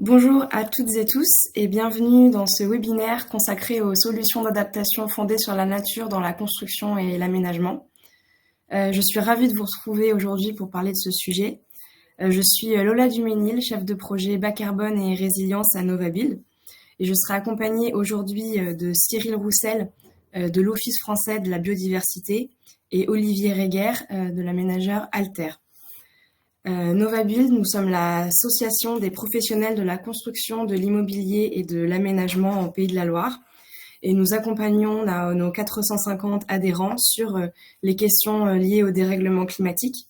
Bonjour à toutes et tous et bienvenue dans ce webinaire consacré aux solutions d'adaptation fondées sur la nature dans la construction et l'aménagement. Je suis ravie de vous retrouver aujourd'hui pour parler de ce sujet. Je suis Lola Duménil, chef de projet bas carbone et résilience à Novabuild, et je serai accompagnée aujourd'hui de Cyril Roussel de l'Office français de la biodiversité et Olivier Reger de l'aménageur Alter. Novabuild, nous sommes l'association des professionnels de la construction, de l'immobilier et de l'aménagement au Pays de la Loire. Et nous accompagnons nos 450 adhérents sur les questions liées au dérèglement climatique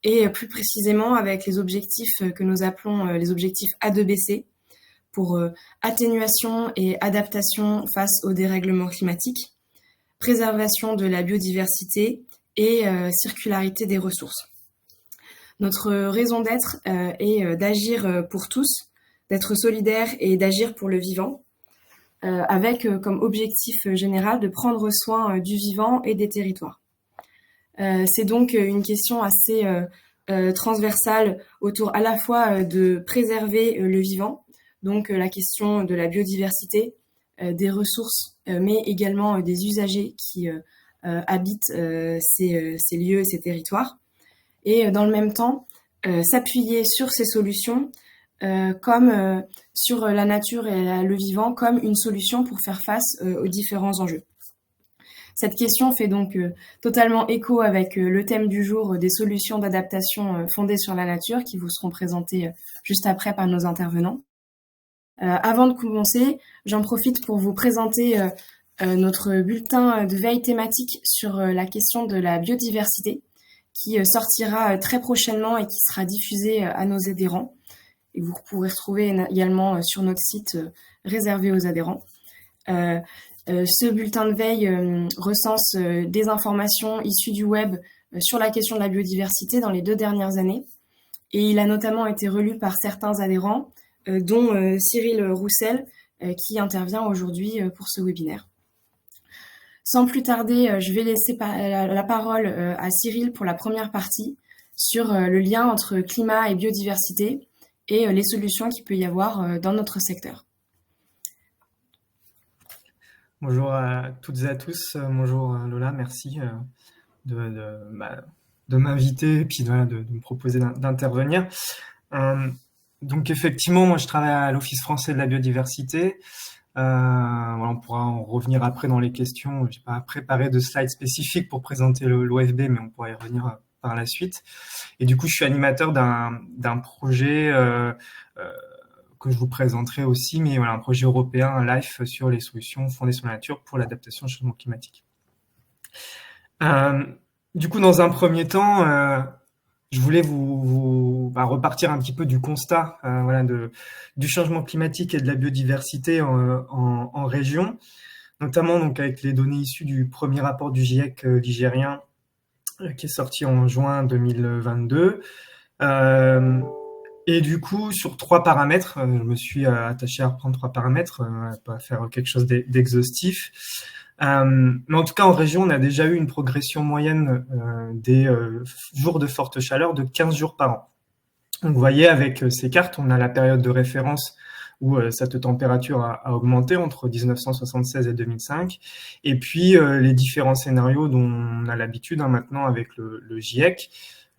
et plus précisément avec les objectifs que nous appelons les objectifs A2BC pour atténuation et adaptation face au dérèglement climatique, préservation de la biodiversité et circularité des ressources. Notre raison d'être est d'agir pour tous, d'être solidaire et d'agir pour le vivant, avec comme objectif général de prendre soin du vivant et des territoires. C'est donc une question assez transversale autour à la fois de préserver le vivant, donc la question de la biodiversité, des ressources, mais également des usagers qui habitent ces lieux et ces territoires. Et dans le même temps, s'appuyer sur ces solutions comme sur la nature et le vivant comme une solution pour faire face aux différents enjeux. Cette question fait donc totalement écho avec le thème du jour des solutions d'adaptation fondées sur la nature qui vous seront présentées juste après par nos intervenants. Avant de commencer, j'en profite pour vous présenter notre bulletin de veille thématique sur la question de la biodiversité, qui sortira très prochainement et qui sera diffusé à nos adhérents. Et vous pourrez retrouver également sur notre site réservé aux adhérents. Ce bulletin de veille recense des informations issues du web sur la question de la biodiversité dans les 2 dernières années. Et il a notamment été relu par certains adhérents, dont Cyril Roussel, qui intervient aujourd'hui pour ce webinaire. Sans plus tarder, je vais laisser la parole à Cyril pour la première partie sur le lien entre climat et biodiversité et les solutions qu'il peut y avoir dans notre secteur. Bonjour à toutes et à tous. Bonjour Lola, merci de m'inviter et puis de me proposer d'intervenir. Donc effectivement, moi je travaille à l'Office français de la biodiversité. On pourra en revenir après dans les questions. J'ai pas préparé de slide spécifique pour présenter l'OFB, mais on pourra y revenir par la suite. Et du coup, je suis animateur d'un projet que je vous présenterai aussi, mais voilà, un projet européen, un LIFE sur les solutions fondées sur la nature pour l'adaptation au changement climatique. Du coup, dans un premier temps, je voulais vous repartir un petit peu du constat du changement climatique et de la biodiversité en région, notamment donc avec les données issues du premier rapport du GIEC ligérien qui est sorti en juin 2022. Et du coup, sur 3 paramètres, je me suis attaché à reprendre 3 paramètres, pas faire quelque chose d'exhaustif. Mais en tout cas, en région, on a déjà eu une progression moyenne des jours de forte chaleur de 15 jours par an. Donc, vous voyez, avec ces cartes, on a la période de référence où cette température a augmenté entre 1976 et 2005. Et puis, les différents scénarios dont on a l'habitude maintenant avec le GIEC.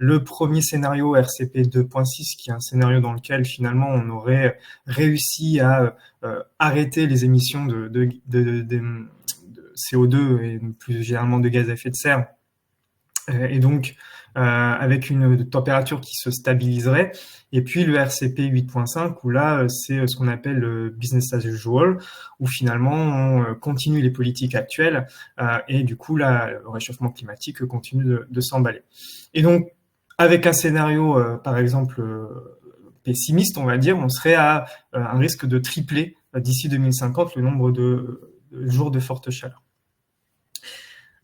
Le premier scénario RCP 2.6, qui est un scénario dans lequel finalement on aurait réussi à arrêter les émissions de CO2 et plus généralement de gaz à effet de serre, et donc avec une température qui se stabiliserait. Et puis le RCP 8.5, où là c'est ce qu'on appelle le business as usual, où finalement on continue les politiques actuelles et du coup là le réchauffement climatique continue de s'emballer. Et donc avec un scénario par exemple pessimiste, on va dire, on serait à un risque de tripler d'ici 2050 le nombre de jours de forte chaleur.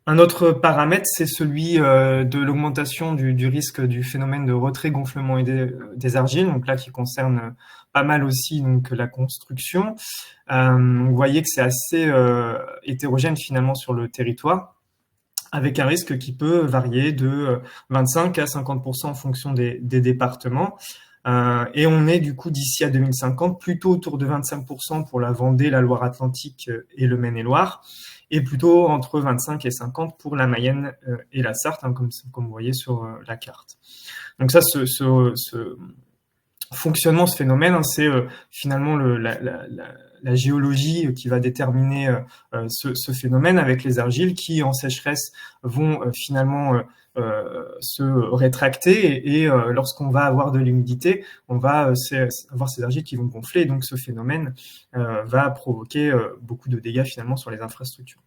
Un autre paramètre, c'est celui de l'augmentation du risque du phénomène de retrait-gonflement des argiles, donc là qui concerne pas mal aussi donc la construction. Vous voyez que c'est assez hétérogène finalement sur le territoire, avec un risque qui peut varier de 25 à 50% en fonction des départements. Et on est du coup d'ici à 2050 plutôt autour de 25% pour la Vendée, la Loire-Atlantique et le Maine-et-Loire, et plutôt entre 25 et 50 pour la Mayenne et la Sarthe, hein, comme vous voyez sur la carte. Donc ça, ce fonctionnement, ce phénomène, hein, c'est finalement la géologie qui va déterminer ce phénomène, avec les argiles qui, en sécheresse, vont finalement se rétracter, et lorsqu'on va avoir de l'humidité, on va avoir ces argiles qui vont gonfler, et donc ce phénomène va provoquer beaucoup de dégâts finalement sur les infrastructures.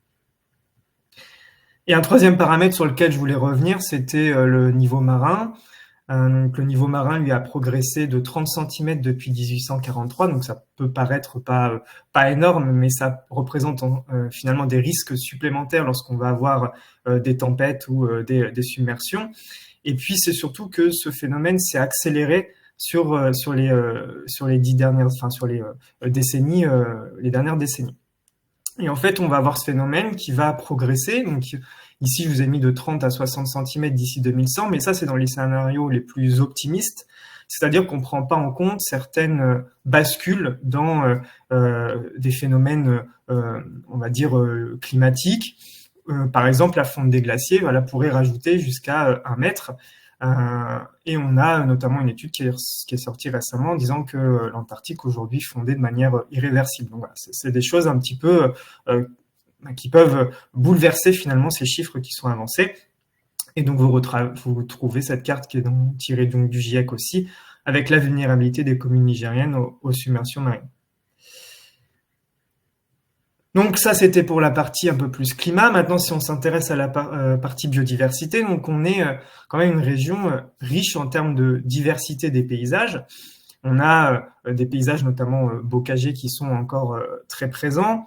Et un troisième paramètre sur lequel je voulais revenir, c'était le niveau marin. Donc le niveau marin, lui, a progressé de 30 cm depuis 1843, donc ça peut paraître pas énorme, mais ça représente finalement des risques supplémentaires lorsqu'on va avoir des tempêtes ou des submersions. Et puis c'est surtout que ce phénomène s'est accéléré sur les décennies, les dernières décennies. Et en fait, on va avoir ce phénomène qui va progresser. Donc ici, je vous ai mis de 30 à 60 cm d'ici 2100, mais ça, c'est dans les scénarios les plus optimistes. C'est-à-dire qu'on ne prend pas en compte certaines bascules dans des phénomènes, on va dire, climatiques. Par exemple, la fonte des glaciers pourrait rajouter jusqu'à 1 mètre. Et on a notamment une étude qui est sortie récemment en disant que l'Antarctique aujourd'hui fondait de manière irréversible. Donc voilà, c'est des choses un petit peu qui peuvent bouleverser finalement ces chiffres qui sont avancés. Et donc vous trouvez cette carte qui est tirée donc du GIEC aussi, avec la vulnérabilité des communes nigériennes aux submersions marines. Donc ça, c'était pour la partie un peu plus climat. Maintenant, si on s'intéresse à la partie biodiversité, donc on est quand même une région riche en termes de diversité des paysages. On a des paysages notamment bocagers qui sont encore très présents.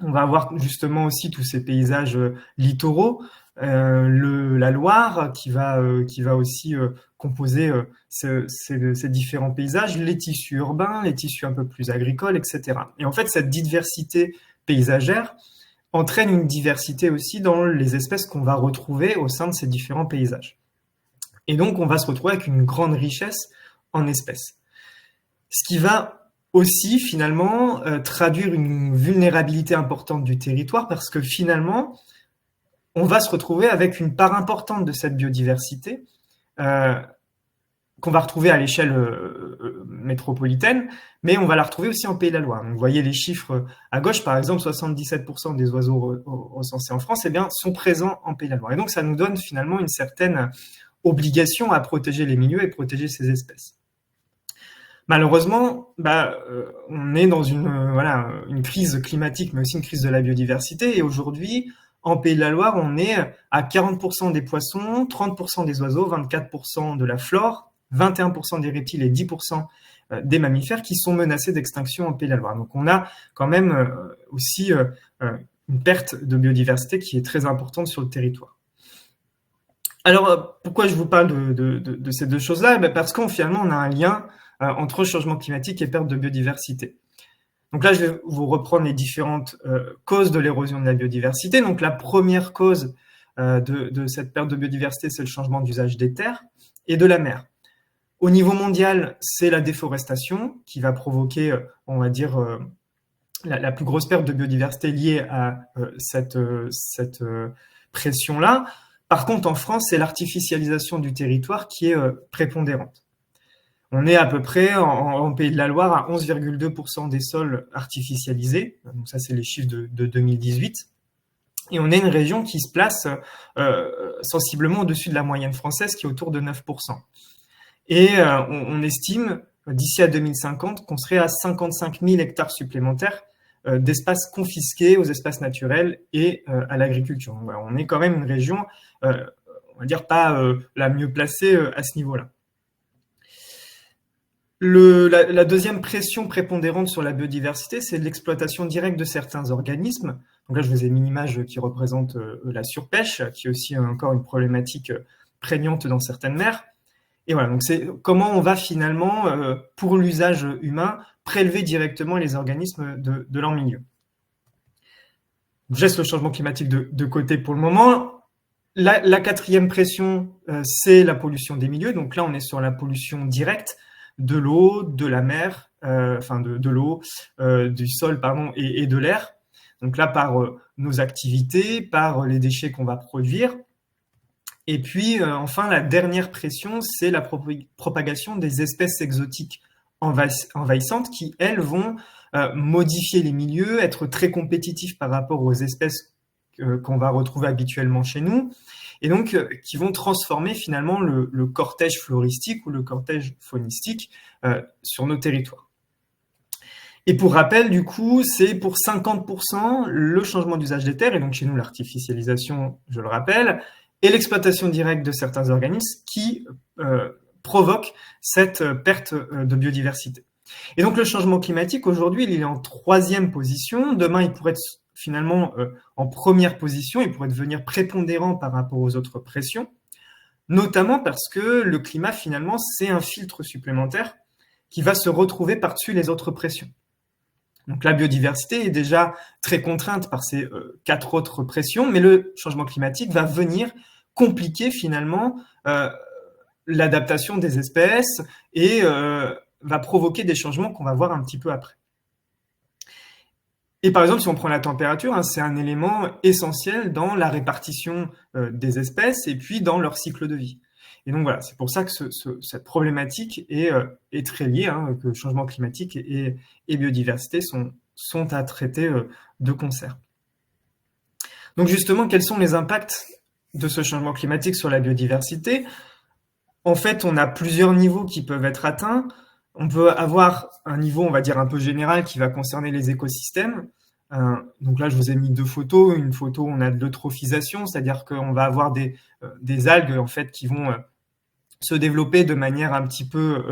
On va avoir justement aussi tous ces paysages littoraux, la Loire qui va aussi composer ces différents paysages, les tissus urbains, les tissus un peu plus agricoles, etc. Et en fait, cette diversité paysagère entraîne une diversité aussi dans les espèces qu'on va retrouver au sein de ces différents paysages. Et donc, on va se retrouver avec une grande richesse en espèces. Ce qui va aussi, finalement, traduire une vulnérabilité importante du territoire, parce que finalement, on va se retrouver avec une part importante de cette biodiversité qu'on va retrouver à l'échelle métropolitaine, mais on va la retrouver aussi en Pays de la Loire. Donc, vous voyez les chiffres à gauche, par exemple, 77% des oiseaux recensés en France sont présents en Pays de la Loire. Et donc, ça nous donne finalement une certaine obligation à protéger les milieux et protéger ces espèces. Malheureusement, on est dans une crise climatique, mais aussi une crise de la biodiversité. Et aujourd'hui, en Pays de la Loire, on est à 40% des poissons, 30% des oiseaux, 24% de la flore, 21% des reptiles et 10% des mammifères qui sont menacés d'extinction en Pays de la Loire. Donc on a quand même aussi une perte de biodiversité qui est très importante sur le territoire. Alors pourquoi je vous parle de ces deux choses-là ? Parce qu'on finalement on a un lien entre changement climatique et perte de biodiversité. Donc là, je vais vous reprendre les différentes causes de l'érosion de la biodiversité. Donc la première cause de cette perte de biodiversité, c'est le changement d'usage des terres et de la mer. Au niveau mondial, c'est la déforestation qui va provoquer, on va dire, la plus grosse perte de biodiversité liée à cette pression-là. Par contre, en France, c'est l'artificialisation du territoire qui est prépondérante. On est à peu près, en Pays de la Loire, à 11,2% des sols artificialisés. Donc ça, c'est les chiffres de 2018. Et on est une région qui se place sensiblement au-dessus de la moyenne française, qui est autour de 9%. Et on estime, d'ici à 2050, qu'on serait à 55 000 hectares supplémentaires d'espaces confisqués aux espaces naturels et à l'agriculture. Donc, voilà, on est quand même une région, on va dire, pas la mieux placée à ce niveau-là. La deuxième pression prépondérante sur la biodiversité, c'est l'exploitation directe de certains organismes. Donc là, je vous ai mis une image qui représente la surpêche, qui est aussi encore une problématique prégnante dans certaines mers. Et voilà, donc c'est comment on va finalement, pour l'usage humain, prélever directement les organismes de leur milieu. Je laisse le changement climatique de côté pour le moment. La quatrième pression, c'est la pollution des milieux. Donc là, on est sur la pollution directe. de l'eau, de la mer, de l'eau, du sol, pardon, et de l'air. Donc là, par nos activités, par les déchets qu'on va produire. Et puis, enfin, la dernière pression, c'est la propagation des espèces exotiques envahissantes qui, elles, vont modifier les milieux, être très compétitifs par rapport aux espèces qu'on va retrouver habituellement chez nous, et donc qui vont transformer finalement le cortège floristique ou le cortège faunistique sur nos territoires. Et pour rappel, du coup, c'est pour 50% le changement d'usage des terres, et donc chez nous l'artificialisation, je le rappelle, et l'exploitation directe de certains organismes qui provoquent cette perte de biodiversité. Et donc le changement climatique, aujourd'hui, il est en 3e position. Demain, il pourrait être finalement en 1re position, il pourrait devenir prépondérant par rapport aux autres pressions, notamment parce que le climat, finalement, c'est un filtre supplémentaire qui va se retrouver par-dessus les autres pressions. Donc la biodiversité est déjà très contrainte par ces 4 autres pressions, mais le changement climatique va venir compliquer finalement l'adaptation des espèces et va provoquer des changements qu'on va voir un petit peu après. Et par exemple, si on prend la température, c'est un élément essentiel dans la répartition des espèces et puis dans leur cycle de vie. Et donc voilà, c'est pour ça que cette problématique est très liée, que le changement climatique et biodiversité sont à traiter de concert. Donc justement, quels sont les impacts de ce changement climatique sur la biodiversité? En fait, on a plusieurs niveaux qui peuvent être atteints. On peut avoir un niveau, on va dire, un peu général qui va concerner les écosystèmes. Donc là, je vous ai mis 2 photos. Une photo, on a de l'eutrophisation, c'est-à-dire qu'on va avoir des algues en fait qui vont se développer de manière un petit peu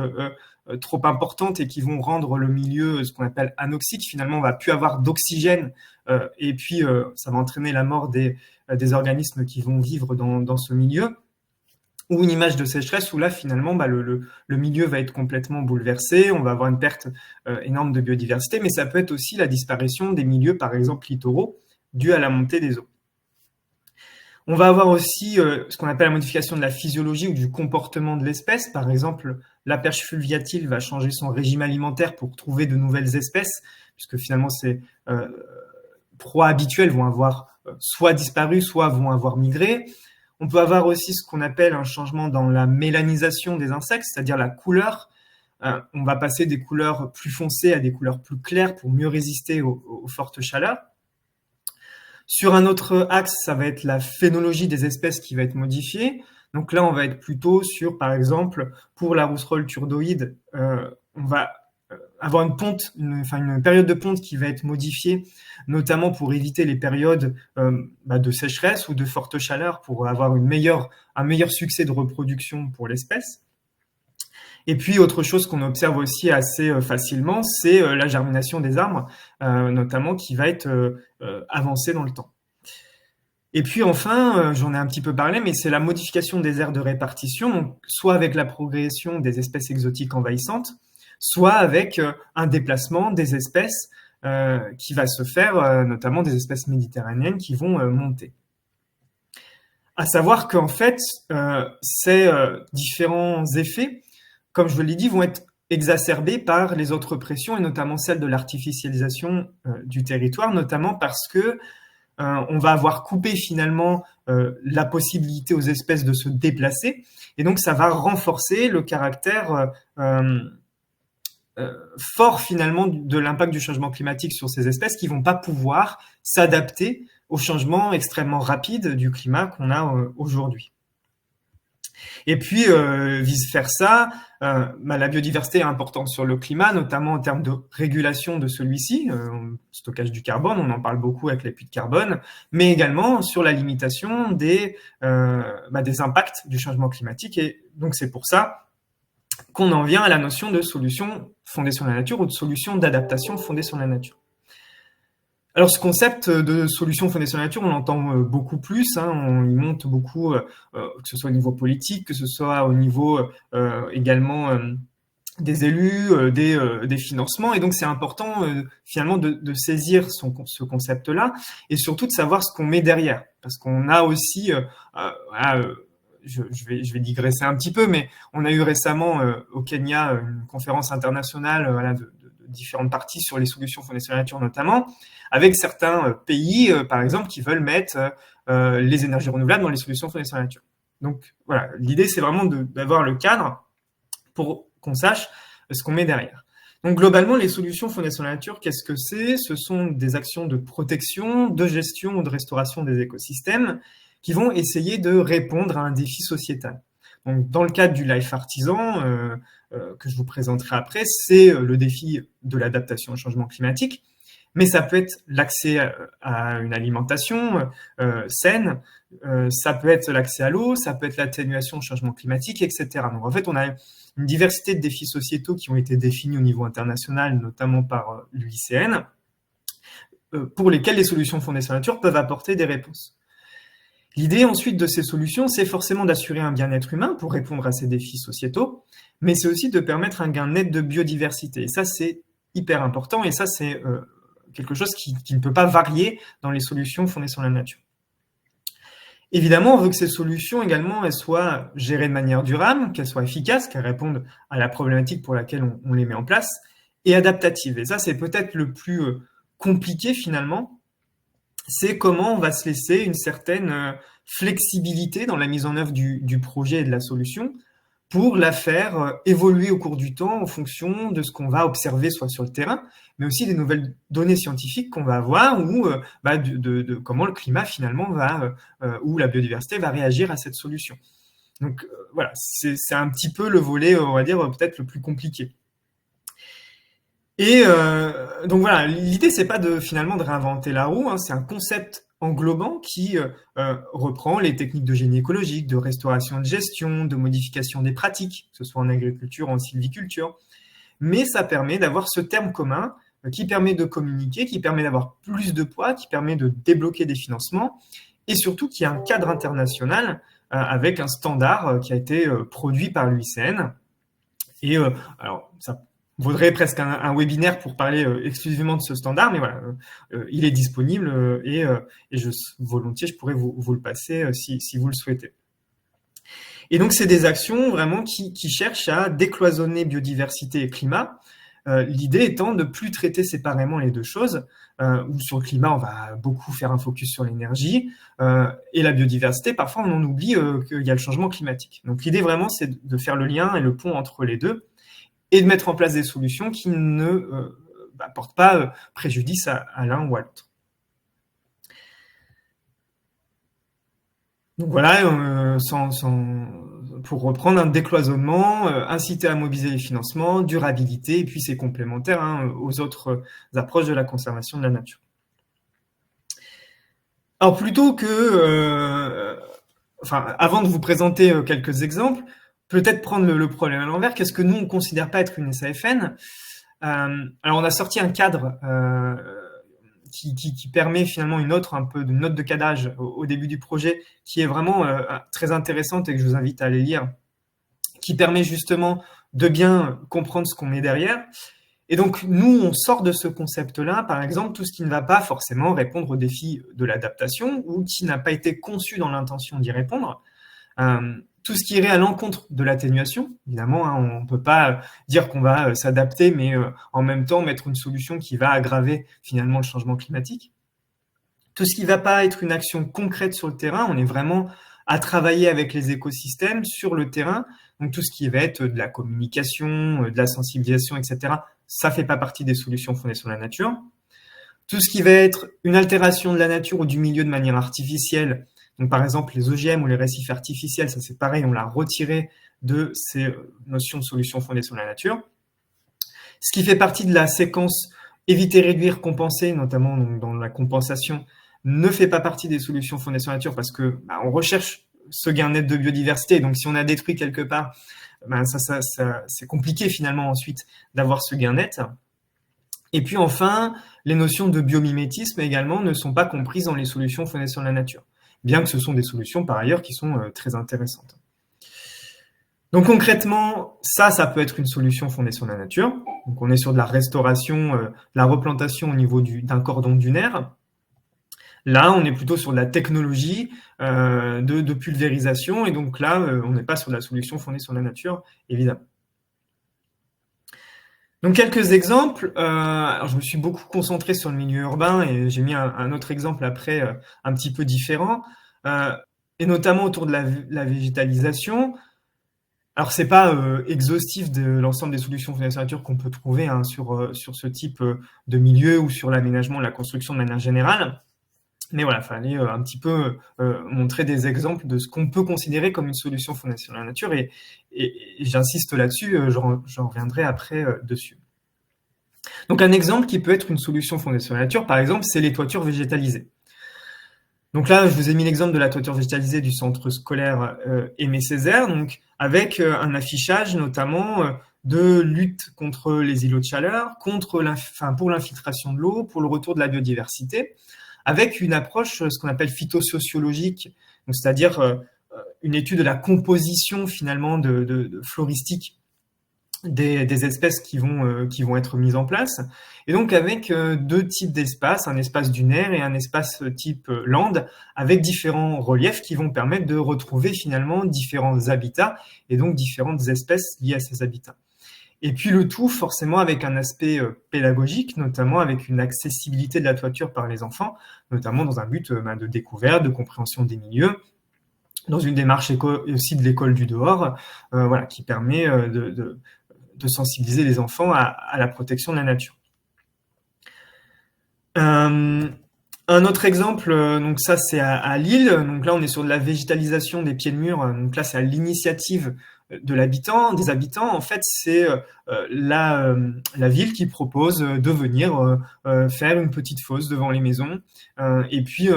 trop importante et qui vont rendre le milieu ce qu'on appelle anoxique. Finalement, on va plus avoir d'oxygène et puis ça va entraîner la mort des organismes qui vont vivre dans ce milieu. Ou une image de sécheresse où là, finalement, le milieu va être complètement bouleversé, on va avoir une perte énorme de biodiversité, mais ça peut être aussi la disparition des milieux, par exemple littoraux, due à la montée des eaux. On va avoir aussi ce qu'on appelle la modification de la physiologie ou du comportement de l'espèce. Par exemple, la perche fluviatile va changer son régime alimentaire pour trouver de nouvelles espèces, puisque finalement, ces proies habituelles vont avoir soit disparu, soit vont avoir migré. On peut avoir aussi ce qu'on appelle un changement dans la mélanisation des insectes, c'est-à-dire la couleur. On va passer des couleurs plus foncées à des couleurs plus claires pour mieux résister aux fortes chaleurs. Sur un autre axe, ça va être la phénologie des espèces qui va être modifiée. Donc là, on va être plutôt sur, par exemple, pour la rousserolle turdoïde, on va avoir une période de ponte qui va être modifiée, notamment pour éviter les périodes de sécheresse ou de forte chaleur, pour avoir un meilleur succès de reproduction pour l'espèce. Et puis, autre chose qu'on observe aussi assez facilement, c'est la germination des arbres, notamment qui va être avancée dans le temps. Et puis enfin, j'en ai un petit peu parlé, mais c'est la modification des aires de répartition, donc soit avec la progression des espèces exotiques envahissantes, soit avec un déplacement des espèces qui va se faire, notamment des espèces méditerranéennes qui vont monter. À savoir qu'en fait, ces différents effets, comme je l'ai dit, vont être exacerbés par les autres pressions, et notamment celle de l'artificialisation du territoire, notamment parce que on va avoir coupé finalement la possibilité aux espèces de se déplacer, et donc ça va renforcer le caractère fort finalement de l'impact du changement climatique sur ces espèces qui vont pas pouvoir s'adapter au changement extrêmement rapide du climat qu'on a aujourd'hui. Et puis, vice-versa, la biodiversité est importante sur le climat, notamment en termes de régulation de celui-ci, stockage du carbone, on en parle beaucoup avec les puits de carbone, mais également sur la limitation des impacts du changement climatique. Et donc, c'est pour ça qu'on en vient à la notion de solution fondée sur la nature ou de solution d'adaptation fondée sur la nature. Alors, ce concept de solution fondée sur la nature, on l'entend beaucoup plus, on y monte beaucoup, que ce soit au niveau politique, que ce soit au niveau également des élus, des financements, et donc c'est important finalement de saisir ce concept-là, et surtout de savoir ce qu'on met derrière, parce qu'on a aussi je vais digresser un petit peu, mais on a eu récemment au Kenya une conférence internationale voilà, de différentes parties sur les solutions fondées sur la nature notamment, avec certains pays, par exemple, qui veulent mettre les énergies renouvelables dans les solutions fondées sur la nature. Donc voilà, l'idée c'est vraiment d'avoir le cadre pour qu'on sache ce qu'on met derrière. Donc globalement, les solutions fondées sur la nature, qu'est-ce que c'est? Ce sont des actions de protection, de gestion ou de restauration des écosystèmes qui vont essayer de répondre à un défi sociétal. Donc dans le cadre du Life Artisan, que je vous présenterai après, c'est le défi de l'adaptation au changement climatique, mais ça peut être l'accès à une alimentation saine, ça peut être l'accès à l'eau, ça peut être l'atténuation au changement climatique, etc. Donc en fait, on a une diversité de défis sociétaux qui ont été définis au niveau international, notamment par l'UICN, pour lesquels les solutions fondées sur la nature peuvent apporter des réponses. L'idée ensuite de ces solutions, c'est forcément d'assurer un bien-être humain pour répondre à ces défis sociétaux, mais c'est aussi de permettre un gain net de biodiversité. Et ça, c'est hyper important, et ça, c'est quelque chose qui ne peut pas varier dans les solutions fondées sur la nature. Évidemment, on veut que ces solutions également elles soient gérées de manière durable, qu'elles soient efficaces, qu'elles répondent à la problématique pour laquelle on les met en place, et adaptatives. Et ça, c'est peut-être le plus compliqué finalement, c'est comment on va se laisser une certaine flexibilité dans la mise en œuvre du projet et de la solution pour la faire évoluer au cours du temps en fonction de ce qu'on va observer soit sur le terrain, mais aussi des nouvelles données scientifiques qu'on va avoir ou de comment le climat finalement va, ou la biodiversité va réagir à cette solution. Donc voilà, c'est un petit peu le volet, on va dire, peut-être le plus compliqué. Et donc voilà, l'idée c'est pas finalement de réinventer la roue, hein, c'est un concept englobant qui reprend les techniques de génie écologique, de restauration et de gestion, de modification des pratiques, que ce soit en agriculture ou en sylviculture. Mais ça permet d'avoir ce terme commun qui permet de communiquer, qui permet d'avoir plus de poids, qui permet de débloquer des financements et surtout qui a un cadre international avec un standard qui a été produit par l'UICN. Et alors, ça vaudrait presque un webinaire pour parler exclusivement de ce standard, mais voilà, il est disponible et volontiers, je pourrais vous le passer si vous le souhaitez. Et donc, c'est des actions vraiment qui cherchent à décloisonner biodiversité et climat, l'idée étant de ne plus traiter séparément les deux choses, où sur le climat, on va beaucoup faire un focus sur l'énergie, et la biodiversité, parfois on en oublie qu'il y a le changement climatique. Donc l'idée vraiment, c'est de faire le lien et le pont entre les deux, et de mettre en place des solutions qui ne portent pas préjudice à l'un ou à l'autre. Donc voilà, pour reprendre un décloisonnement, inciter à mobiliser les financements, durabilité, et puis c'est complémentaire aux autres approches de la conservation de la nature. Alors plutôt que, avant de vous présenter quelques exemples, peut-être prendre le problème à l'envers. Qu'est-ce que nous, on ne considère pas être une SAFN? Alors, on a sorti un cadre qui permet finalement une note de cadrage au début du projet, qui est vraiment très intéressante et que je vous invite à aller lire, qui permet justement de bien comprendre ce qu'on met derrière. Et donc, nous, on sort de ce concept-là, par exemple, tout ce qui ne va pas forcément répondre aux défis de l'adaptation ou qui n'a pas été conçu dans l'intention d'y répondre. Tout ce qui irait à l'encontre de l'atténuation, évidemment, on ne peut pas dire qu'on va s'adapter, mais en même temps mettre une solution qui va aggraver finalement le changement climatique. Tout ce qui ne va pas être une action concrète sur le terrain, on est vraiment à travailler avec les écosystèmes sur le terrain, donc tout ce qui va être de la communication, de la sensibilisation, etc., ça ne fait pas partie des solutions fondées sur la nature. Tout ce qui va être une altération de la nature ou du milieu de manière artificielle, donc, par exemple, les OGM ou les récifs artificiels, ça c'est pareil, on l'a retiré de ces notions de solutions fondées sur la nature. Ce qui fait partie de la séquence éviter, réduire, compenser, notamment dans la compensation, ne fait pas partie des solutions fondées sur la nature parce que on recherche ce gain net de biodiversité. Donc, si on a détruit quelque part, c'est compliqué finalement ensuite d'avoir ce gain net. Et puis enfin, les notions de biomimétisme également ne sont pas comprises dans les solutions fondées sur la nature, bien que ce sont des solutions par ailleurs qui sont très intéressantes. Donc concrètement, ça peut être une solution fondée sur la nature. Donc on est sur de la restauration, de la replantation au niveau d'un cordon dunaire. Là, on est plutôt sur de la technologie de pulvérisation, et donc là, on n'est pas sur de la solution fondée sur la nature, évidemment. Donc quelques exemples. Alors je me suis beaucoup concentré sur le milieu urbain et j'ai mis un autre exemple après un petit peu différent, et notamment autour de la végétalisation. Alors c'est pas exhaustif de l'ensemble des solutions fondées sur la nature qu'on peut trouver sur ce type de milieu ou sur l'aménagement, la construction de manière générale. Mais voilà, il fallait un petit peu montrer des exemples de ce qu'on peut considérer comme une solution fondée sur la nature, et j'insiste là-dessus, j'en reviendrai après dessus. Donc un exemple qui peut être une solution fondée sur la nature, par exemple, c'est les toitures végétalisées. Donc là, je vous ai mis l'exemple de la toiture végétalisée du centre scolaire Aimé Césaire, donc avec un affichage notamment de lutte contre les îlots de chaleur, pour l'infiltration de l'eau, pour le retour de la biodiversité, avec une approche, ce qu'on appelle phytosociologique, donc c'est-à-dire une étude de la composition finalement de floristique des espèces qui vont être mises en place, et donc avec deux types d'espaces, un espace dunaire et un espace type lande, avec différents reliefs qui vont permettre de retrouver finalement différents habitats et donc différentes espèces liées à ces habitats. Et puis le tout forcément avec un aspect pédagogique, notamment avec une accessibilité de la toiture par les enfants, notamment dans un but de découverte, de compréhension des milieux, dans une démarche aussi de l'école du dehors, voilà, qui permet de sensibiliser les enfants à la protection de la nature. Un autre exemple, donc ça c'est à Lille, donc là on est sur de la végétalisation des pieds de mur, donc là c'est à l'initiative des habitants. En fait, c'est la ville qui propose de venir faire une petite fosse devant les maisons, et puis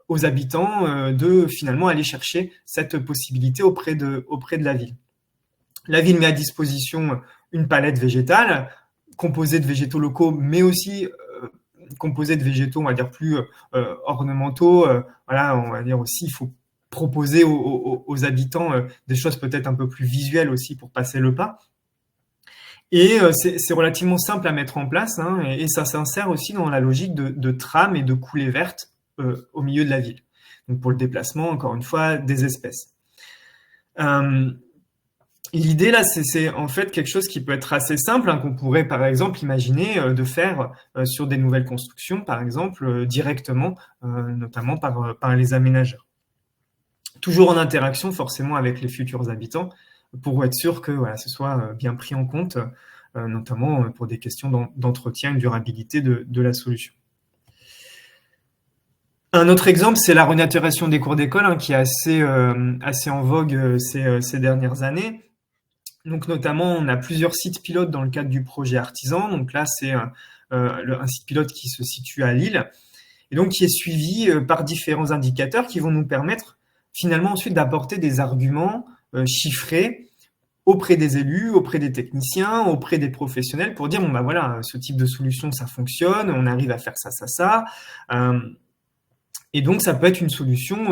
aux habitants de finalement aller chercher cette possibilité auprès de la ville. La ville met à disposition une palette végétale composée de végétaux locaux, mais aussi composée de végétaux, on va dire, plus ornementaux. Voilà, on va dire aussi, il faut proposer aux habitants des choses peut-être un peu plus visuelles aussi pour passer le pas. Et c'est relativement simple à mettre en place, hein, et ça s'insère aussi dans la logique de trame et de coulée verte au milieu de la ville. Donc pour le déplacement, encore une fois, des espèces. L'idée là, c'est en fait quelque chose qui peut être assez simple, hein, qu'on pourrait par exemple imaginer de faire sur des nouvelles constructions, par exemple directement, notamment par les aménageurs. Toujours en interaction forcément avec les futurs habitants, pour être sûr que voilà, ce soit bien pris en compte, notamment pour des questions d'entretien et de durabilité de la solution. Un autre exemple, c'est la renaturation des cours d'école, hein, qui est assez en vogue ces dernières années. Donc notamment, on a plusieurs sites pilotes dans le cadre du projet Artisan. Donc là, c'est un site pilote qui se situe à Lille, et donc qui est suivi par différents indicateurs qui vont nous permettre finalement ensuite d'apporter des arguments chiffrés auprès des élus, auprès des techniciens, auprès des professionnels, pour dire bon bah voilà, ce type de solution ça fonctionne, on arrive à faire ça. Et donc ça peut être une solution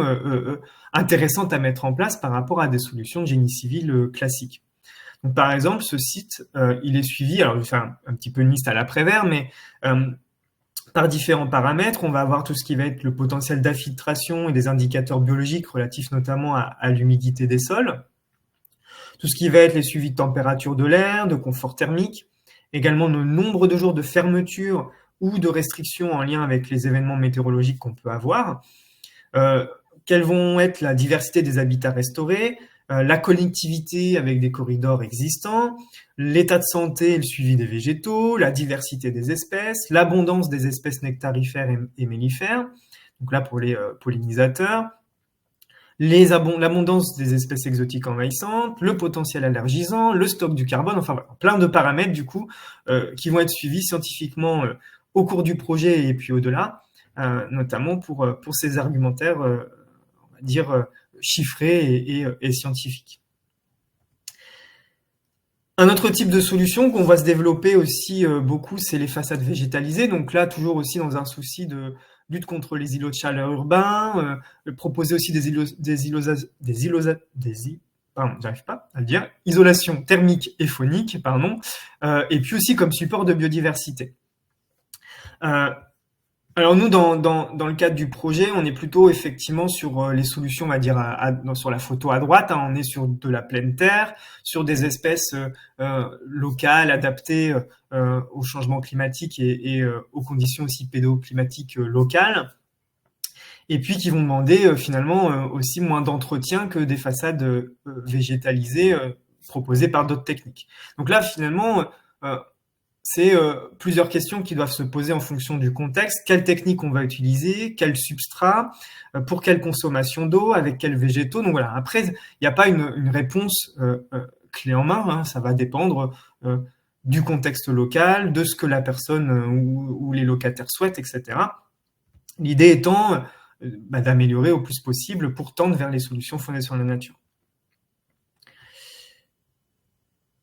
intéressante à mettre en place par rapport à des solutions de génie civil classiques. Donc, par exemple, ce site, il est suivi, alors je vais faire un petit peu une liste à l'après-vert, mais par différents paramètres, on va avoir tout ce qui va être le potentiel d'infiltration et des indicateurs biologiques relatifs notamment à l'humidité des sols, tout ce qui va être les suivis de température de l'air, de confort thermique, également le nombre de jours de fermeture ou de restrictions en lien avec les événements météorologiques qu'on peut avoir, quelles vont être la diversité des habitats restaurés, la connectivité avec des corridors existants, l'état de santé et le suivi des végétaux, la diversité des espèces, l'abondance des espèces nectarifères et mellifères, donc là pour les pollinisateurs, l'abondance des espèces exotiques envahissantes, le potentiel allergisant, le stock du carbone, enfin voilà, plein de paramètres du coup qui vont être suivis scientifiquement au cours du projet et puis au-delà, notamment pour ces argumentaires, on va dire, chiffrés et scientifiques. Un autre type de solution qu'on va se développer aussi beaucoup, c'est les façades végétalisées. Donc là, toujours aussi dans un souci de lutte contre les îlots de chaleur urbains, proposer aussi isolation thermique et phonique, et puis aussi comme support de biodiversité. Alors nous, dans le cadre du projet, on est plutôt effectivement sur les solutions, on va dire, sur la photo à droite, hein. On est sur de la pleine terre, sur des espèces locales, adaptées au changement climatique et aux conditions aussi pédoclimatiques locales. Et puis qui vont demander finalement aussi moins d'entretien que des façades végétalisées proposées par d'autres techniques. Donc là, finalement, euh, c'est plusieurs questions qui doivent se poser en fonction du contexte. Quelle technique on va utiliser, quel substrat, pour quelle consommation d'eau, avec quels végétaux. Donc voilà, après, il n'y a pas une réponse clé en main, hein. Ça va dépendre du contexte local, de ce que la personne ou les locataires souhaitent, etc. L'idée étant d'améliorer au plus possible pour tendre vers les solutions fondées sur la nature.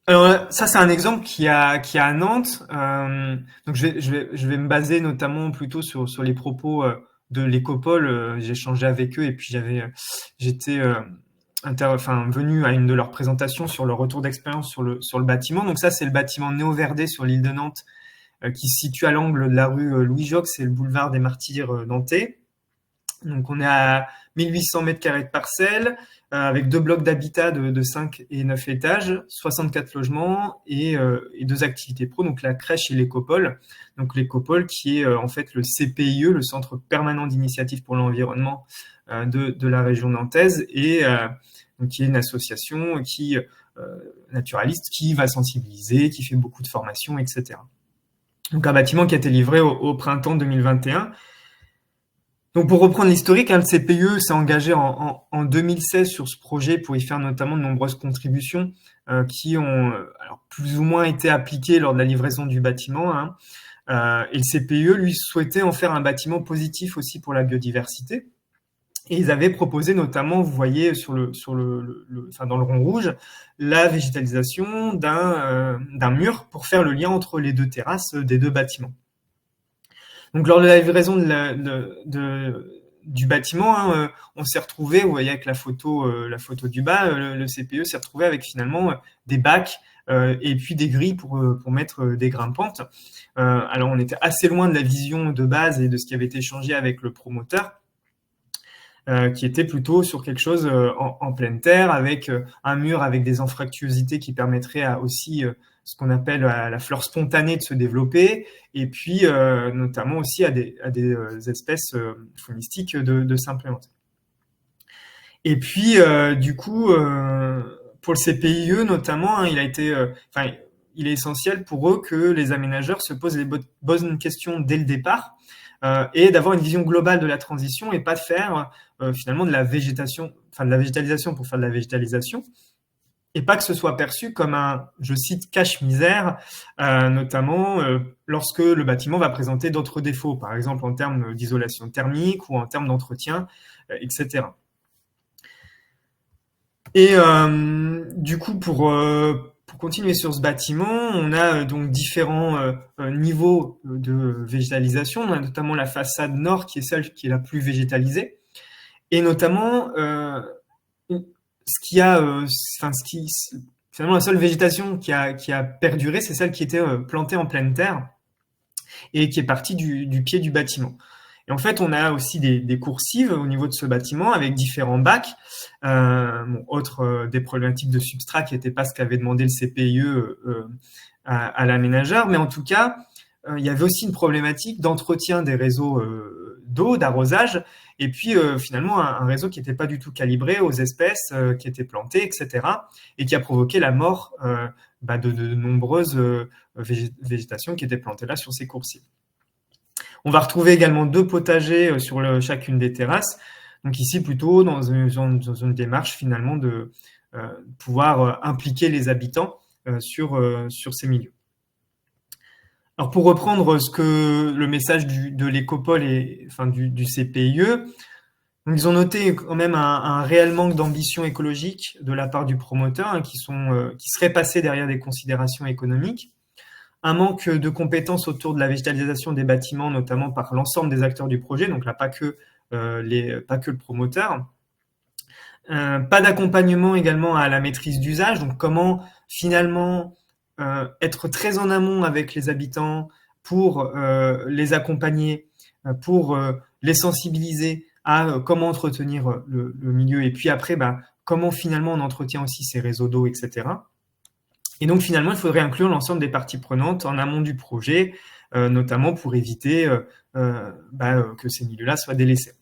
Alors ça c'est un exemple qui a à Nantes. Donc je vais me baser notamment plutôt sur les propos de l'Écopole. J'ai échangé avec eux et puis j'étais venu à une de leurs présentations sur leur retour d'expérience sur le bâtiment. Donc ça c'est le bâtiment Néo-Verdé sur l'île de Nantes qui se situe à l'angle de la rue Louis Jox et le boulevard des Martyrs nantais. Donc on est à 1800 mètres carrés de parcelle, avec 2 blocs d'habitat de 5 et 9 étages, 64 logements et 2 activités pro, donc la crèche et l'écopole. Donc l'écopole qui est en fait le CPIE, le Centre permanent d'initiative pour l'environnement de la région nantaise, et donc qui est une association naturaliste qui va sensibiliser, qui fait beaucoup de formations, etc. Donc un bâtiment qui a été livré au printemps 2021. Donc pour reprendre l'historique, le CPIE s'est engagé en 2016 sur ce projet pour y faire notamment de nombreuses contributions qui ont plus ou moins été appliquées lors de la livraison du bâtiment, hein. Et le CPIE, lui, souhaitait en faire un bâtiment positif aussi pour la biodiversité. Et ils avaient proposé notamment, vous voyez dans le rond rouge, la végétalisation d'un mur pour faire le lien entre les 2 terrasses des 2 bâtiments. Donc lors de la livraison du bâtiment, hein, on s'est retrouvé, vous voyez avec la photo du bas, le CPE s'est retrouvé avec finalement des bacs et puis des grilles pour mettre des grimpantes. Alors on était assez loin de la vision de base et de ce qui avait été échangé avec le promoteur, qui était plutôt sur quelque chose en pleine terre, avec un mur avec des anfractuosités qui permettraient aussi ce qu'on appelle la flore spontanée de se développer, et puis notamment aussi à des espèces faunistiques de s'implémenter. Et puis du coup, pour le CPIE notamment, hein, il est essentiel pour eux que les aménageurs se posent les bonnes questions dès le départ, et d'avoir une vision globale de la transition et pas de faire finalement de la végétalisation pour faire de la végétalisation, et pas que ce soit perçu comme un, je cite, cache-misère, notamment lorsque le bâtiment va présenter d'autres défauts, par exemple en termes d'isolation thermique ou en termes d'entretien, etc. Et du coup, pour continuer sur ce bâtiment, on a donc différents niveaux de végétalisation. On a notamment la façade nord qui est celle qui est la plus végétalisée, et notamment finalement la seule végétation qui a perduré, c'est celle qui était plantée en pleine terre et qui est partie du pied du bâtiment. Et en fait, on a aussi des coursives au niveau de ce bâtiment avec différents bacs. Des problématiques de substrat qui n'étaient pas ce qu'avait demandé le CPIE à l'aménageur, mais en tout cas, il y avait aussi une problématique d'entretien des réseaux d'eau, d'arrosage, et puis finalement un réseau qui n'était pas du tout calibré aux espèces qui étaient plantées, etc., et qui a provoqué la mort de nombreuses végétations qui étaient plantées là sur ces coursives. On va retrouver également 2 potagers sur chacune des terrasses, donc ici plutôt dans une démarche finalement de pouvoir impliquer les habitants sur ces milieux. Alors pour reprendre le message de l'Écopole et du CPIE, donc ils ont noté quand même un réel manque d'ambition écologique de la part du promoteur, hein, qui serait passé derrière des considérations économiques, un manque de compétences autour de la végétalisation des bâtiments, notamment par l'ensemble des acteurs du projet, donc là pas que le promoteur. Pas d'accompagnement également à la maîtrise d'usage, donc comment finalement être très en amont avec les habitants pour les accompagner pour les sensibiliser à comment entretenir le milieu, et puis après, comment finalement on entretient aussi ces réseaux d'eau, etc. Et donc finalement, il faudrait inclure l'ensemble des parties prenantes en amont du projet, notamment pour éviter que ces milieux-là soient délaissés.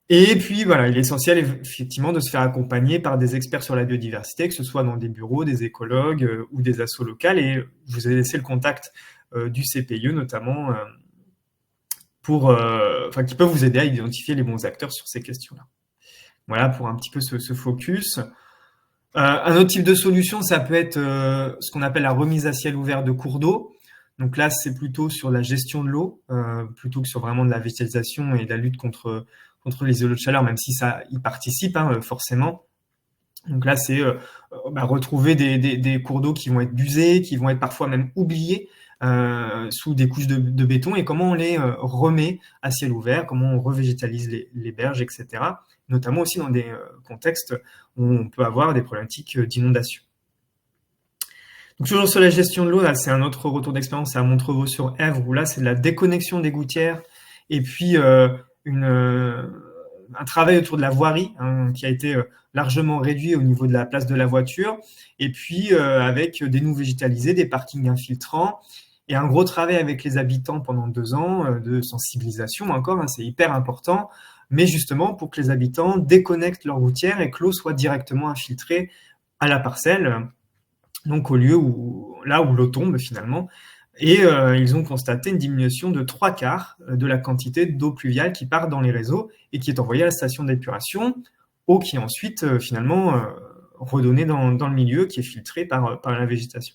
Et puis voilà, il est essentiel effectivement de se faire accompagner par des experts sur la biodiversité, que ce soit dans des bureaux, des écologues ou des assos locales. Et je vous ai laissé le contact du CPIE notamment qui peuvent vous aider à identifier les bons acteurs sur ces questions-là. Voilà pour un petit peu ce focus. Un autre type de solution, ça peut être ce qu'on appelle la remise à ciel ouvert de cours d'eau. Donc là, c'est plutôt sur la gestion de l'eau, plutôt que sur vraiment de la végétalisation et de la lutte contre les îlots de chaleur, même si ça y participe forcément. Donc là, c'est retrouver des cours d'eau qui vont être usés, qui vont être parfois même oubliés sous des couches de béton, et comment on les remet à ciel ouvert, comment on revégétalise les berges, etc. Notamment aussi dans des contextes où on peut avoir des problématiques d'inondation. Donc toujours sur la gestion de l'eau, là c'est un autre retour d'expérience, c'est à Montrevaux-sur-Èvre, où là c'est de la déconnexion des gouttières, et puis un travail autour de la voirie qui a été largement réduit au niveau de la place de la voiture, et puis avec des nouveaux végétalisés, des parkings infiltrants, et un gros travail avec les habitants pendant 2 ans de sensibilisation encore, c'est hyper important, mais justement pour que les habitants déconnectent leur gouttière et que l'eau soit directement infiltrée à la parcelle, donc au lieu où l'eau tombe finalement. Et ils ont constaté une diminution de 3/4 de la quantité d'eau pluviale qui part dans les réseaux et qui est envoyée à la station d'épuration, eau qui est ensuite finalement redonnée dans le milieu, qui est filtrée par la végétation.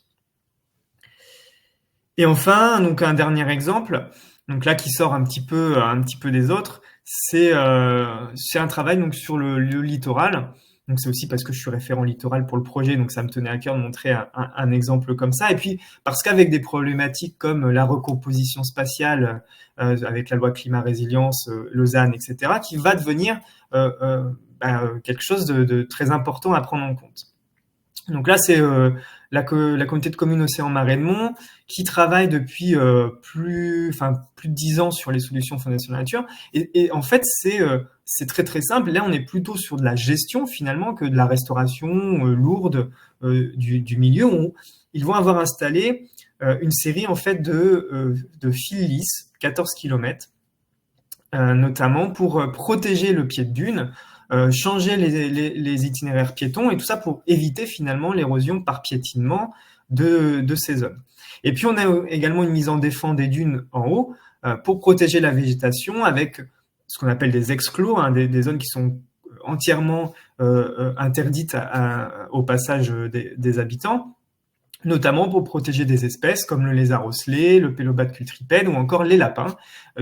Et enfin, donc un dernier exemple, donc là qui sort un petit peu des autres, c'est un travail donc sur le littoral. Donc c'est aussi parce que je suis référent littoral pour le projet, donc ça me tenait à cœur de montrer un exemple comme ça. Et puis parce qu'avec des problématiques comme la recomposition spatiale avec la loi climat résilience, Lausanne, etc., qui va devenir quelque chose de très important à prendre en compte. Donc là, c'est la communauté de communes Océan Marais de Mont qui travaille depuis plus de 10 ans sur les solutions fondées sur la nature. Et en fait, c'est très très simple. Là, on est plutôt sur de la gestion finalement que de la restauration lourde du milieu. Où ils vont avoir installé une série en fait de fils lisses, 14 km, notamment pour protéger le pied de dune, changer les itinéraires piétons, et tout ça pour éviter finalement l'érosion par piétinement de ces zones. Et puis on a également une mise en défense des dunes en haut pour protéger la végétation avec ce qu'on appelle des exclos, des zones qui sont entièrement interdites au passage des habitants, notamment pour protéger des espèces comme le lézard osselet, le pélobate cultripède ou encore les lapins,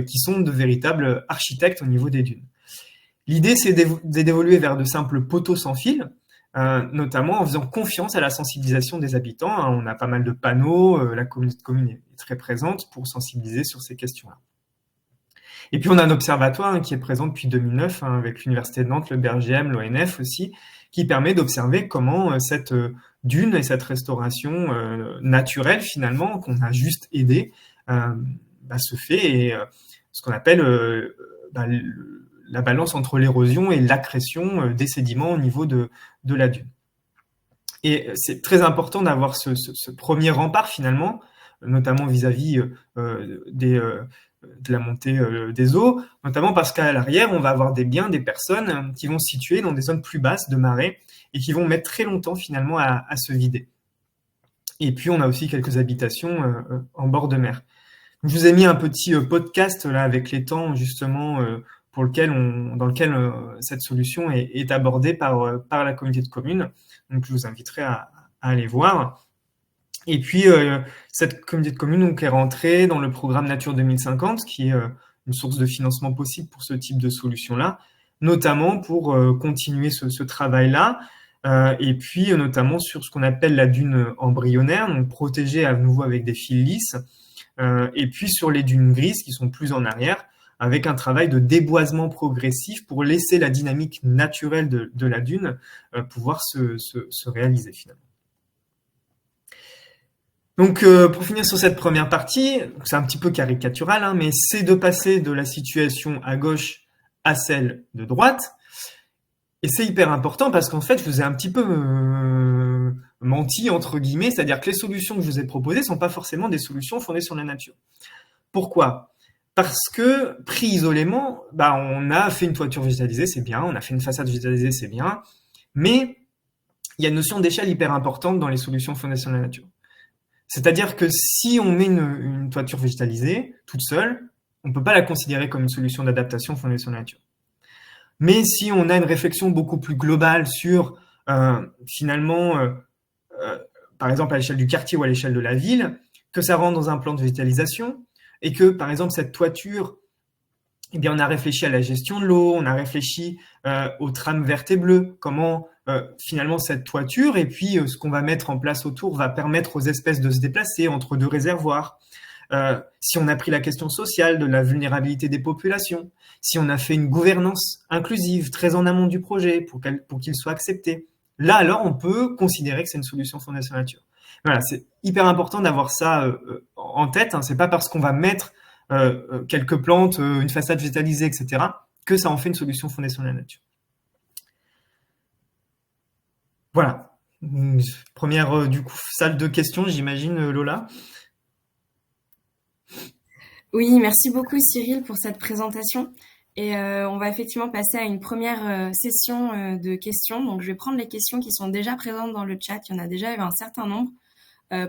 qui sont de véritables architectes au niveau des dunes. L'idée, c'est d'évoluer vers de simples poteaux sans fil, notamment en faisant confiance à la sensibilisation des habitants. On a pas mal de panneaux, la communauté de communes est très présente pour sensibiliser sur ces questions-là. Et puis on a un observatoire qui est présent depuis 2009 avec l'Université de Nantes, le BRGM, l'ONF aussi, qui permet d'observer comment cette dune et cette restauration naturelle finalement, qu'on a juste aidé, se fait, et ce qu'on appelle la balance entre l'érosion et l'accrétion des sédiments au niveau de la dune. Et c'est très important d'avoir ce premier rempart finalement, notamment vis-à-vis de la montée des eaux, notamment parce qu'à l'arrière, on va avoir des personnes qui vont se situer dans des zones plus basses de marais et qui vont mettre très longtemps finalement à se vider. Et puis on a aussi quelques habitations en bord de mer. Je vous ai mis un petit podcast là avec les temps justement dans lequel cette solution est abordée par la communauté de communes. Donc je vous inviterai à aller voir. Et puis cette communauté de communes donc, est rentrée dans le programme Nature 2050, qui est une source de financement possible pour ce type de solution-là, notamment pour continuer ce travail-là, et puis notamment sur ce qu'on appelle la dune embryonnaire, donc protégée à nouveau avec des fils lisses, et puis sur les dunes grises qui sont plus en arrière, avec un travail de déboisement progressif pour laisser la dynamique naturelle de la dune pouvoir se réaliser finalement. Donc, pour finir sur cette première partie, c'est un petit peu caricatural, hein, mais c'est de passer de la situation à gauche à celle de droite. Et c'est hyper important parce qu'en fait, je vous ai un petit peu menti, entre guillemets, c'est-à-dire que les solutions que je vous ai proposées ne sont pas forcément des solutions fondées sur la nature. Pourquoi? Parce que, pris isolément, on a fait une toiture végétalisée, c'est bien, on a fait une façade végétalisée, c'est bien, mais il y a une notion d'échelle hyper importante dans les solutions fondées sur la nature. C'est-à-dire que si on met une toiture végétalisée toute seule, on ne peut pas la considérer comme une solution d'adaptation fondée sur la nature. Mais si on a une réflexion beaucoup plus globale sur finalement, par exemple à l'échelle du quartier ou à l'échelle de la ville, que ça rentre dans un plan de végétalisation et que par exemple cette toiture, eh bien on a réfléchi à la gestion de l'eau, on a réfléchi aux trames vertes et bleues, comment finalement cette toiture et puis ce qu'on va mettre en place autour va permettre aux espèces de se déplacer entre deux réservoirs. Si on a pris la question sociale de la vulnérabilité des populations, si on a fait une gouvernance inclusive très en amont du projet pour qu'il soit accepté, là alors on peut considérer que c'est une solution fondée sur la nature. Voilà, c'est hyper important d'avoir ça en tête, hein. C'est pas parce qu'on va mettre quelques plantes, une façade végétalisée, etc., que ça en fait une solution fondée sur la nature. Voilà. Première du coup salle de questions, j'imagine, Lola. Oui, merci beaucoup Cyril pour cette présentation. Et on va effectivement passer à une première session de questions. Donc je vais prendre les questions qui sont déjà présentes dans le chat. Il y en a déjà eu un certain nombre.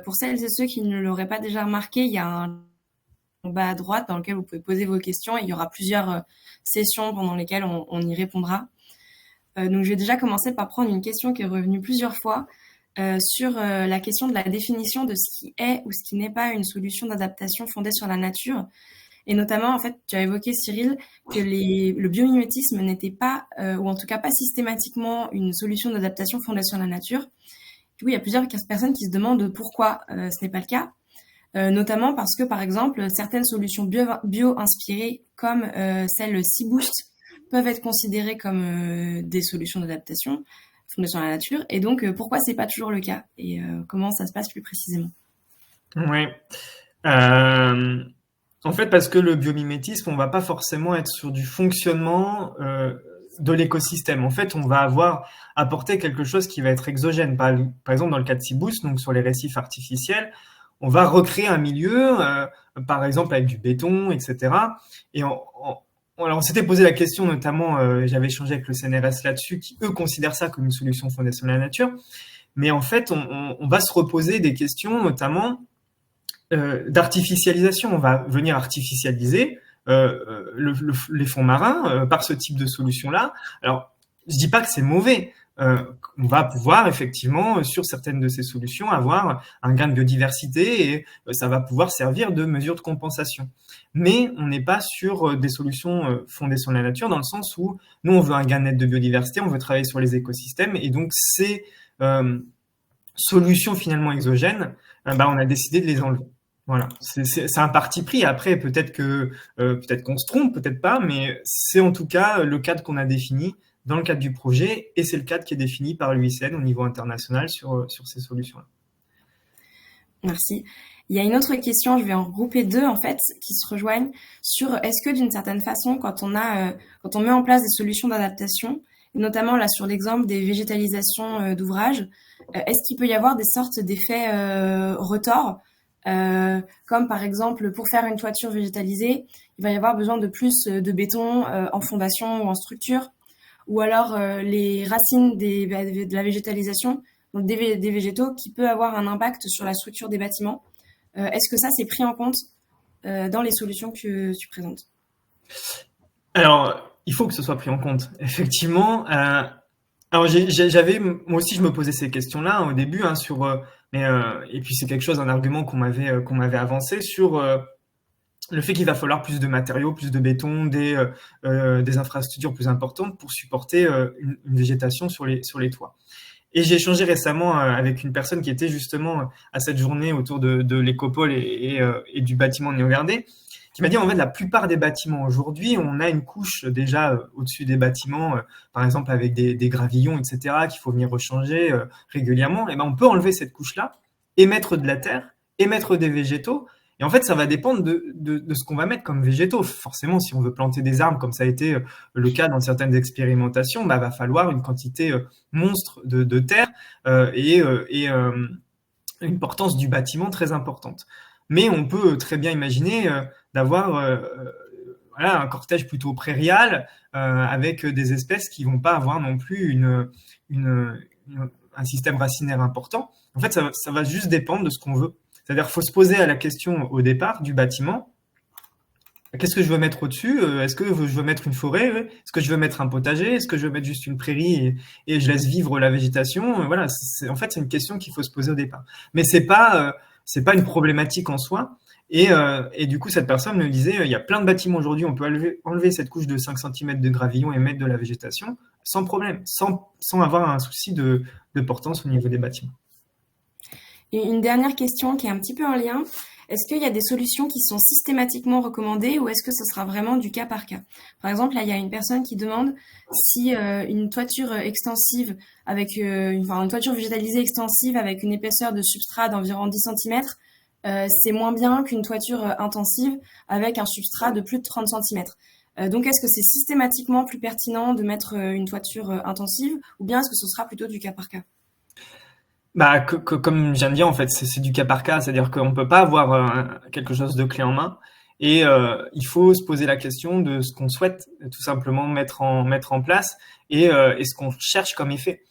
Pour celles et ceux qui ne l'auraient pas déjà remarqué, il y a un en bas à droite dans lequel vous pouvez poser vos questions et il y aura plusieurs sessions pendant lesquelles on y répondra. Donc je vais déjà commencer par prendre une question qui est revenue plusieurs fois sur la question de la définition de ce qui est ou ce qui n'est pas une solution d'adaptation fondée sur la nature. Et notamment, en fait, tu as évoqué, Cyril, que le biomimétisme n'était pas, ou en tout cas pas systématiquement, une solution d'adaptation fondée sur la nature. Du coup, il y a plusieurs personnes qui se demandent pourquoi ce n'est pas le cas. Notamment parce que, par exemple, certaines solutions bio-inspirées, comme celle Seaboost, peuvent être considérées comme des solutions d'adaptation fondées sur la nature. Et donc, pourquoi c'est pas toujours le cas et comment ça se passe plus précisément? Oui. En fait, parce que le biomimétisme, on va pas forcément être sur du fonctionnement de l'écosystème. En fait, on va avoir apporté quelque chose qui va être exogène. Par exemple, dans le cas de Seaboost, donc sur les récifs artificiels, on va recréer un milieu, par exemple avec du béton, etc. Et alors on s'était posé la question, notamment, j'avais échangé avec le CNRS là-dessus, qui eux considèrent ça comme une solution fondée sur la nature. Mais en fait, on va se reposer des questions, notamment d'artificialisation. On va venir artificialiser les fonds marins par ce type de solution-là. Alors, je dis pas que c'est mauvais. On va pouvoir effectivement, sur certaines de ces solutions, avoir un gain de biodiversité et ça va pouvoir servir de mesure de compensation. Mais on n'est pas sur des solutions fondées sur la nature, dans le sens où nous, on veut un gain net de biodiversité, on veut travailler sur les écosystèmes, et donc ces solutions finalement exogènes, on a décidé de les enlever. Voilà, c'est un parti pris. Après, peut-être qu'on se trompe, peut-être pas, mais c'est en tout cas le cadre qu'on a défini dans le cadre du projet, et c'est le cadre qui est défini par l'UICN au niveau international sur ces solutions-là. Merci. Il y a une autre question, je vais en regrouper deux en fait, qui se rejoignent sur est-ce que d'une certaine façon, quand on met en place des solutions d'adaptation, notamment là sur l'exemple des végétalisations d'ouvrages, est-ce qu'il peut y avoir des sortes d'effets retors, comme par exemple pour faire une toiture végétalisée, il va y avoir besoin de plus de béton en fondation ou en structure, ou alors les racines de la végétalisation, donc des végétaux, qui peut avoir un impact sur la structure des bâtiments. Est-ce que ça, c'est pris en compte dans les solutions que tu présentes? Alors, il faut que ce soit pris en compte, effectivement. Alors, moi aussi, je me posais ces questions-là au début, hein, et puis c'est quelque chose, un argument qu'on m'avait avancé sur le fait qu'il va falloir plus de matériaux, plus de béton, des infrastructures plus importantes pour supporter une végétation sur les toits. Et j'ai échangé récemment avec une personne qui était justement à cette journée autour de l'écopole et du bâtiment néo-verdé, qui m'a dit en fait la plupart des bâtiments aujourd'hui, on a une couche déjà au-dessus des bâtiments, par exemple avec des gravillons, etc., qu'il faut venir rechanger régulièrement. Et ben on peut enlever cette couche-là et mettre de la terre émettre des végétaux. Et en fait, ça va dépendre de ce qu'on va mettre comme végétaux. Forcément, si on veut planter des arbres, comme ça a été le cas dans certaines expérimentations, bah, va falloir une quantité monstre de terre et une portance du bâtiment très importante. Mais on peut très bien imaginer d'avoir voilà, un cortège plutôt prairial avec des espèces qui vont pas avoir non plus un système racinaire important. En fait, ça va juste dépendre de ce qu'on veut. C'est-à-dire qu'il faut se poser la question au départ du bâtiment. Qu'est-ce que je veux mettre au-dessus? Est-ce que je veux mettre une forêt? Est-ce que je veux mettre un potager? Est-ce que je veux mettre juste une prairie et je laisse vivre la végétation? Voilà, en fait, c'est une question qu'il faut se poser au départ. Mais c'est pas une problématique en soi. Et du coup, cette personne me disait, il y a plein de bâtiments aujourd'hui, on peut enlever cette couche de 5 cm de gravillon et mettre de la végétation sans problème, sans avoir un souci de portance au niveau des bâtiments. Et une dernière question qui est un petit peu en lien. Est-ce qu'il y a des solutions qui sont systématiquement recommandées ou est-ce que ce sera vraiment du cas par cas? Par exemple, là, il y a une personne qui demande si une toiture extensive avec une toiture végétalisée extensive avec une épaisseur de substrat d'environ 10 cm, c'est moins bien qu'une toiture intensive avec un substrat de plus de 30 cm. Donc, est-ce que c'est systématiquement plus pertinent de mettre une toiture intensive ou bien est-ce que ce sera plutôt du cas par cas? Bah, comme je viens de dire, en fait, c'est du cas par cas, c'est-à-dire qu'on peut pas avoir quelque chose de clé en main, et il faut se poser la question de ce qu'on souhaite tout simplement mettre en place et ce qu'on cherche comme effet.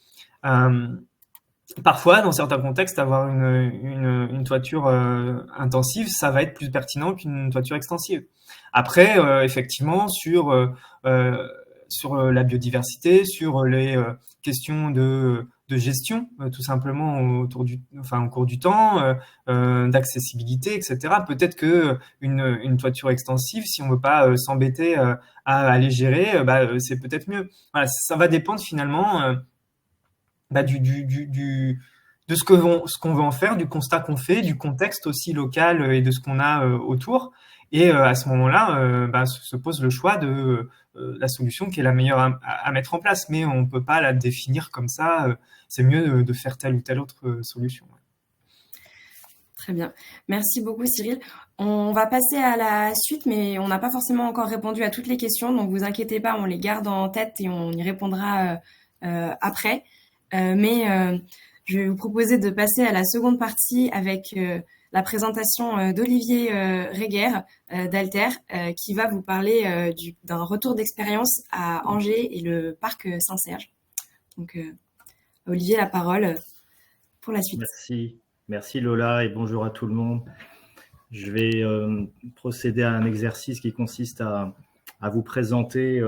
Parfois, dans certains contextes, avoir une toiture intensive, ça va être plus pertinent qu'une toiture extensive. Après, effectivement, sur la biodiversité, sur les questions de gestion, tout simplement au cours du temps, d'accessibilité, etc. Peut-être que une toiture extensive, si on veut pas s'embêter à aller gérer, c'est peut-être mieux. Voilà, ça va dépendre finalement de ce qu'on veut en faire, du constat qu'on fait, du contexte aussi local et de ce qu'on a autour. Et à ce moment-là, se pose le choix de la solution qui est la meilleure à mettre en place. Mais on ne peut pas la définir comme ça. C'est mieux de faire telle ou telle autre solution. Très bien. Merci beaucoup, Cyril. On va passer à la suite, mais on n'a pas forcément encore répondu à toutes les questions. Donc, vous inquiétez pas, on les garde en tête et on y répondra après. Je vais vous proposer de passer à la seconde partie avec la présentation d'Olivier Reger d'Alter qui va vous parler d'un retour d'expérience à Angers et le parc Saint-Serge. Donc, Olivier, la parole pour la suite. Merci Lola et bonjour à tout le monde. Je vais procéder à un exercice qui consiste à vous présenter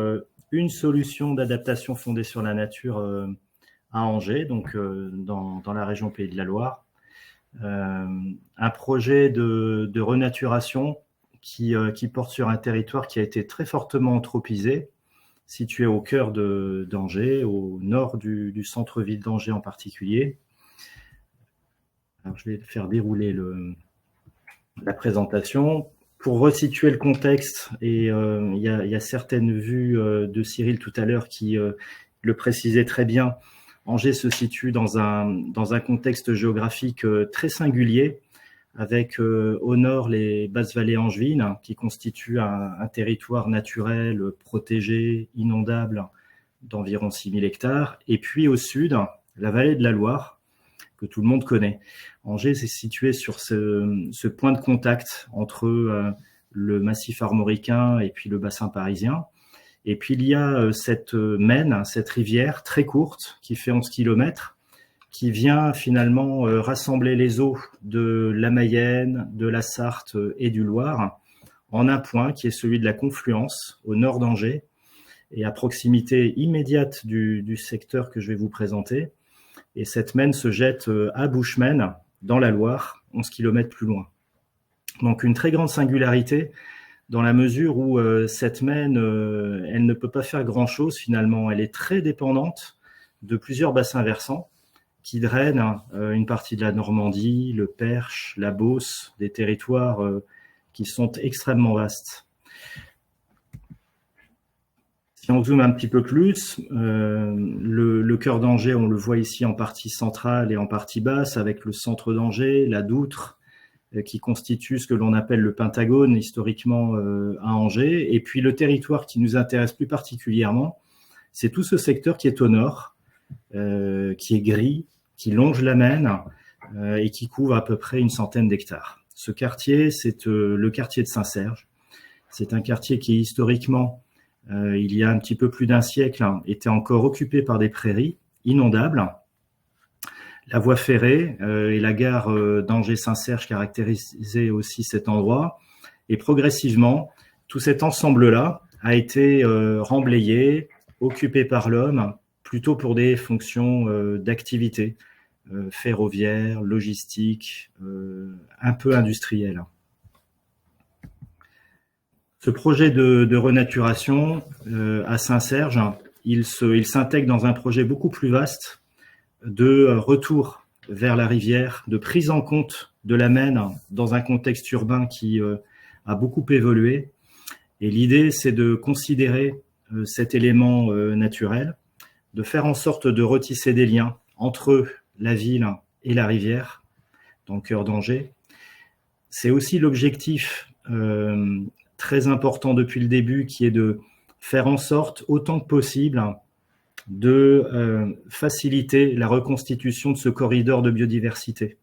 une solution d'adaptation fondée sur la nature à Angers, donc dans la région Pays de la Loire. Un projet de renaturation qui porte sur un territoire qui a été très fortement anthropisé, situé au cœur d'Angers, au nord du centre-ville d'Angers en particulier. Alors, je vais faire dérouler la présentation. Pour resituer le contexte, et il y a certaines vues de Cyril tout à l'heure qui le précisaient très bien, Angers se situe dans un contexte géographique très singulier, avec au nord les basses vallées angevines, qui constituent un territoire naturel protégé, inondable, d'environ 6000 hectares, et puis au sud, la vallée de la Loire, que tout le monde connaît. Angers est situé sur ce point de contact entre le massif armoricain et puis le bassin parisien. Et puis il y a cette Maine, cette rivière très courte qui fait 11 km, qui vient finalement rassembler les eaux de la Mayenne, de la Sarthe et du Loir en un point qui est celui de la confluence au nord d'Angers et à proximité immédiate du secteur que je vais vous présenter. Et cette Maine se jette à Buchemaine, dans la Loire, 11 km plus loin. Donc une très grande singularité dans la mesure où cette Maine, elle ne peut pas faire grand-chose finalement. Elle est très dépendante de plusieurs bassins versants qui drainent une partie de la Normandie, le Perche, la Beauce, des territoires qui sont extrêmement vastes. Si on zoome un petit peu plus, le cœur d'Angers, on le voit ici en partie centrale et en partie basse, avec le centre d'Angers, la Doutre, qui constitue ce que l'on appelle le Pentagone historiquement à Angers. Et puis le territoire qui nous intéresse plus particulièrement, c'est tout ce secteur qui est au nord, qui est gris, qui longe la Maine et qui couvre à peu près une centaine d'hectares. Ce quartier, c'est le quartier de Saint-Serge. C'est un quartier qui historiquement, il y a un petit peu plus d'un siècle, était encore occupé par des prairies inondables. La voie ferrée et la gare d'Angers-Saint-Serge caractérisaient aussi cet endroit. Et progressivement, tout cet ensemble-là a été remblayé, occupé par l'homme, plutôt pour des fonctions d'activité ferroviaire, logistique, un peu industrielle. Ce projet de renaturation à Saint-Serge, il s'intègre dans un projet beaucoup plus vaste de retour vers la rivière, de prise en compte de la Maine dans un contexte urbain qui a beaucoup évolué. Et l'idée, c'est de considérer cet élément naturel, de faire en sorte de retisser des liens entre la ville et la rivière, dans le cœur d'Angers. C'est aussi l'objectif très important depuis le début, qui est de faire en sorte, autant que possible, de faciliter la reconstitution de ce corridor de biodiversité.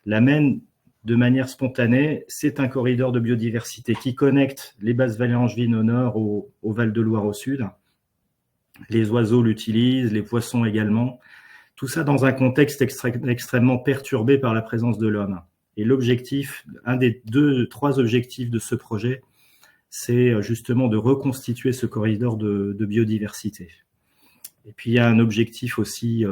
La Maine, de manière spontanée, c'est un corridor de biodiversité qui connecte les basses vallées angevines au nord au Val-de-Loire au sud. Les oiseaux l'utilisent, les poissons également. Tout ça dans un contexte extrêmement perturbé par la présence de l'homme. Et l'objectif, un des trois objectifs de ce projet, c'est justement de reconstituer ce corridor de biodiversité. Et puis il y a un objectif aussi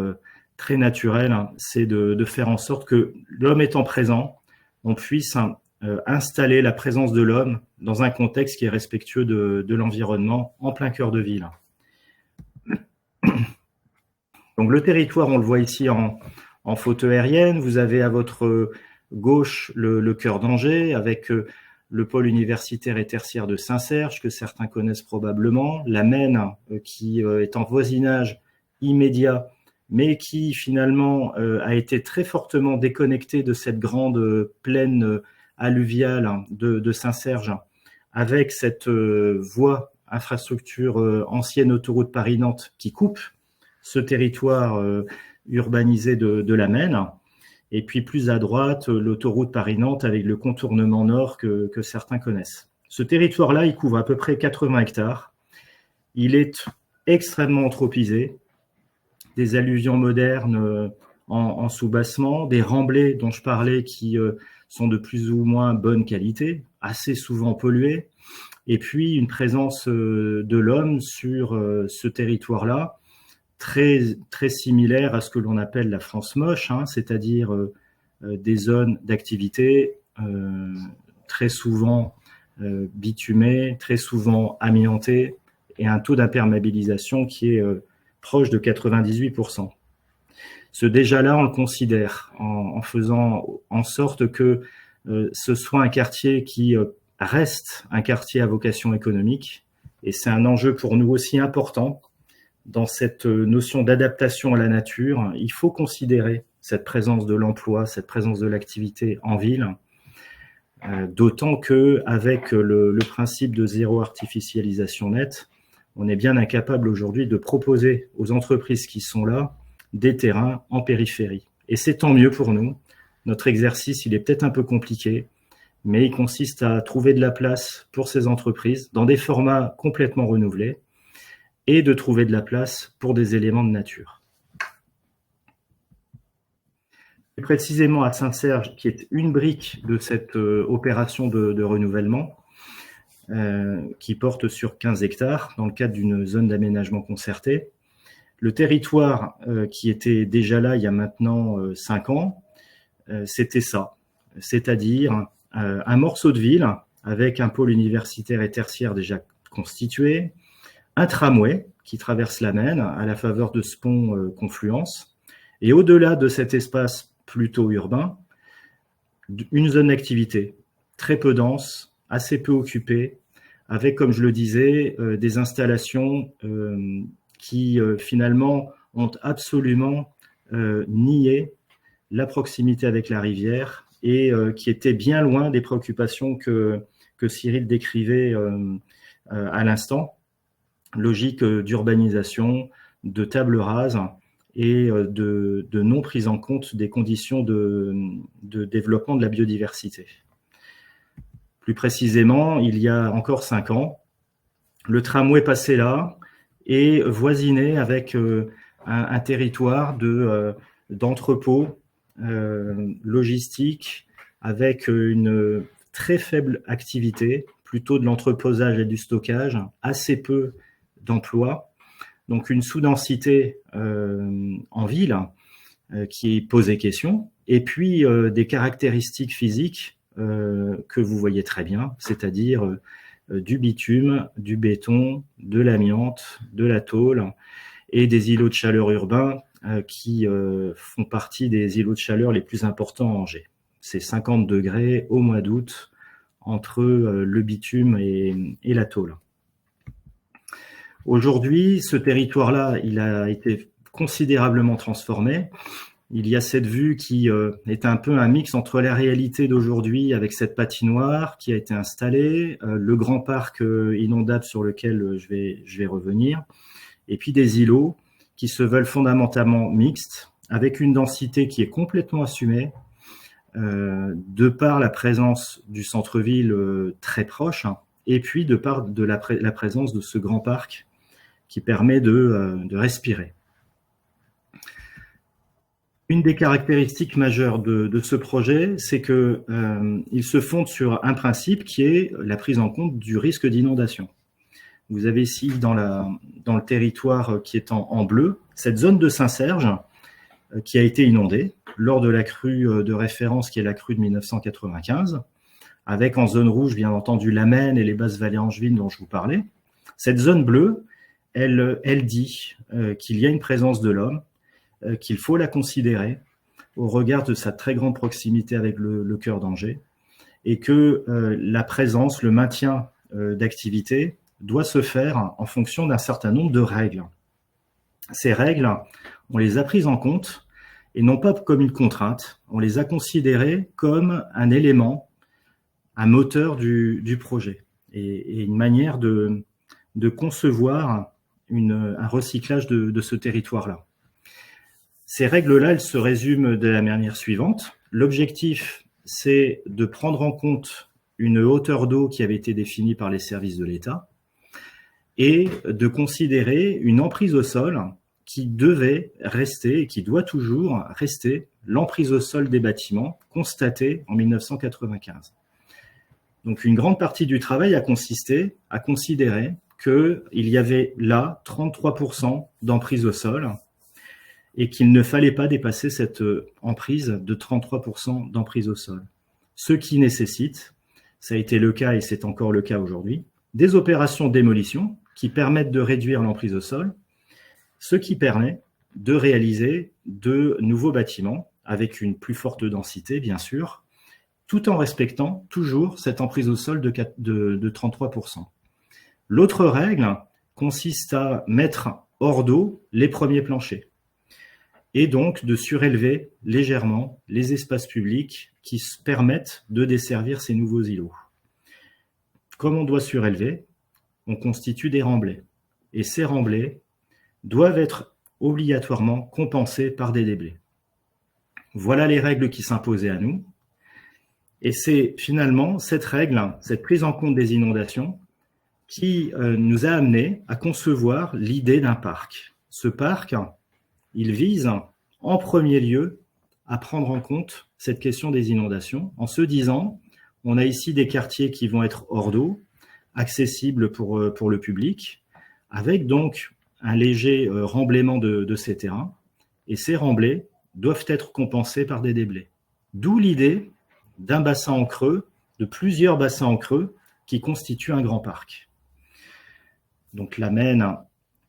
très naturel, c'est de faire en sorte que l'homme étant présent, on puisse installer la présence de l'homme dans un contexte qui est respectueux de l'environnement en plein cœur de ville. Donc le territoire, on le voit ici en photo aérienne. Vous avez à votre gauche le cœur d'Angers avec le pôle universitaire et tertiaire de Saint-Serge, que certains connaissent probablement, la Maine qui est en voisinage immédiat, mais qui finalement a été très fortement déconnectée de cette grande plaine alluviale de Saint-Serge, avec cette voie infrastructure ancienne autoroute Paris-Nantes qui coupe ce territoire urbanisé de la Maine. Et puis plus à droite, l'autoroute Paris-Nantes avec le contournement nord que certains connaissent. Ce territoire-là, il couvre à peu près 80 hectares. Il est extrêmement anthropisé. Des alluvions modernes en soubassement, des remblais dont je parlais qui sont de plus ou moins bonne qualité, assez souvent pollués, et puis une présence de l'homme sur ce territoire-là, très, très similaire à ce que l'on appelle la France moche, c'est-à-dire des zones d'activité très souvent bitumées, très souvent amiantées, et un taux d'imperméabilisation qui est proche de 98%. Ce déjà-là, on le considère en faisant en sorte que ce soit un quartier qui reste un quartier à vocation économique, et c'est un enjeu pour nous aussi important. Dans cette notion d'adaptation à la nature, il faut considérer cette présence de l'emploi, cette présence de l'activité en ville, d'autant qu'avec le principe de zéro artificialisation nette, on est bien incapable aujourd'hui de proposer aux entreprises qui sont là des terrains en périphérie. Et c'est tant mieux pour nous. Notre exercice, il est peut-être un peu compliqué, mais il consiste à trouver de la place pour ces entreprises dans des formats complètement renouvelés, et de trouver de la place pour des éléments de nature. Plus précisément à Saint-Serge, qui est une brique de cette opération de renouvellement, qui porte sur 15 hectares dans le cadre d'une zone d'aménagement concerté. Le territoire qui était déjà là il y a maintenant 5 ans, c'était ça, c'est-à-dire un morceau de ville avec un pôle universitaire et tertiaire déjà constitué, un tramway qui traverse la Maine à la faveur de ce pont Confluence. Et au-delà de cet espace plutôt urbain, une zone d'activité très peu dense, assez peu occupée, avec, comme je le disais, des installations qui finalement ont absolument nié la proximité avec la rivière et qui était bien loin des préoccupations que Cyril décrivait à l'instant. Logique d'urbanisation, de table rase et de non prise en compte des conditions de développement de la biodiversité. Plus précisément, il y a encore 5 ans, le tramway passait là et voisinait avec un territoire d'entrepôts logistiques avec une très faible activité, plutôt de l'entreposage et du stockage, assez peu d'emplois, donc une sous-densité en ville qui posait question, et puis des caractéristiques physiques que vous voyez très bien, c'est-à-dire du bitume, du béton, de l'amiante, de la tôle et des îlots de chaleur urbains qui font partie des îlots de chaleur les plus importants à Angers. C'est 50 degrés au mois d'août entre le bitume et la tôle. Aujourd'hui, ce territoire-là, il a été considérablement transformé. Il y a cette vue qui est un peu un mix entre la réalité d'aujourd'hui avec cette patinoire qui a été installée, le grand parc inondable sur lequel je vais revenir, et puis des îlots qui se veulent fondamentalement mixtes, avec une densité qui est complètement assumée, de par la présence du centre-ville très proche, et puis de par la présence de ce grand parc qui permet de respirer. Une des caractéristiques majeures de ce projet, c'est qu'il se fonde sur un principe qui est la prise en compte du risque d'inondation. Vous avez ici dans le territoire qui est en bleu, cette zone de Saint-Serge qui a été inondée lors de la crue de référence qui est la crue de 1995, avec en zone rouge bien entendu la Maine et les basses vallées angevines dont je vous parlais. Cette zone bleue, elle dit qu'il y a une présence de l'homme, qu'il faut la considérer au regard de sa très grande proximité avec le cœur d'Angers et que la présence, le maintien d'activité doit se faire en fonction d'un certain nombre de règles. Ces règles, on les a prises en compte et non pas comme une contrainte, on les a considérées comme un élément, un moteur du projet et une manière de concevoir un recyclage de ce territoire-là. Ces règles-là, elles se résument de la manière suivante. L'objectif, c'est de prendre en compte une hauteur d'eau qui avait été définie par les services de l'État et de considérer une emprise au sol qui devait rester et qui doit toujours rester l'emprise au sol des bâtiments constatée en 1995. Donc une grande partie du travail a consisté à considérer qu'il y avait là 33% d'emprise au sol et qu'il ne fallait pas dépasser cette emprise de 33% d'emprise au sol. Ce qui nécessite, ça a été le cas et c'est encore le cas aujourd'hui, des opérations de démolition qui permettent de réduire l'emprise au sol, ce qui permet de réaliser de nouveaux bâtiments avec une plus forte densité, bien sûr, tout en respectant toujours cette emprise au sol de 33%. L'autre règle consiste à mettre hors d'eau les premiers planchers et donc de surélever légèrement les espaces publics qui permettent de desservir ces nouveaux îlots. Comme on doit surélever, on constitue des remblais. Et ces remblais doivent être obligatoirement compensés par des déblais. Voilà les règles qui s'imposaient à nous. Et c'est finalement cette règle, cette prise en compte des inondations, qui nous a amené à concevoir l'idée d'un parc. Ce parc, il vise en premier lieu à prendre en compte cette question des inondations en se disant, on a ici des quartiers qui vont être hors d'eau, accessibles pour le public, avec donc un léger remblaiement de ces terrains, et ces remblais doivent être compensés par des déblais. D'où l'idée d'un bassin en creux, de plusieurs bassins en creux qui constituent un grand parc. Donc la Maine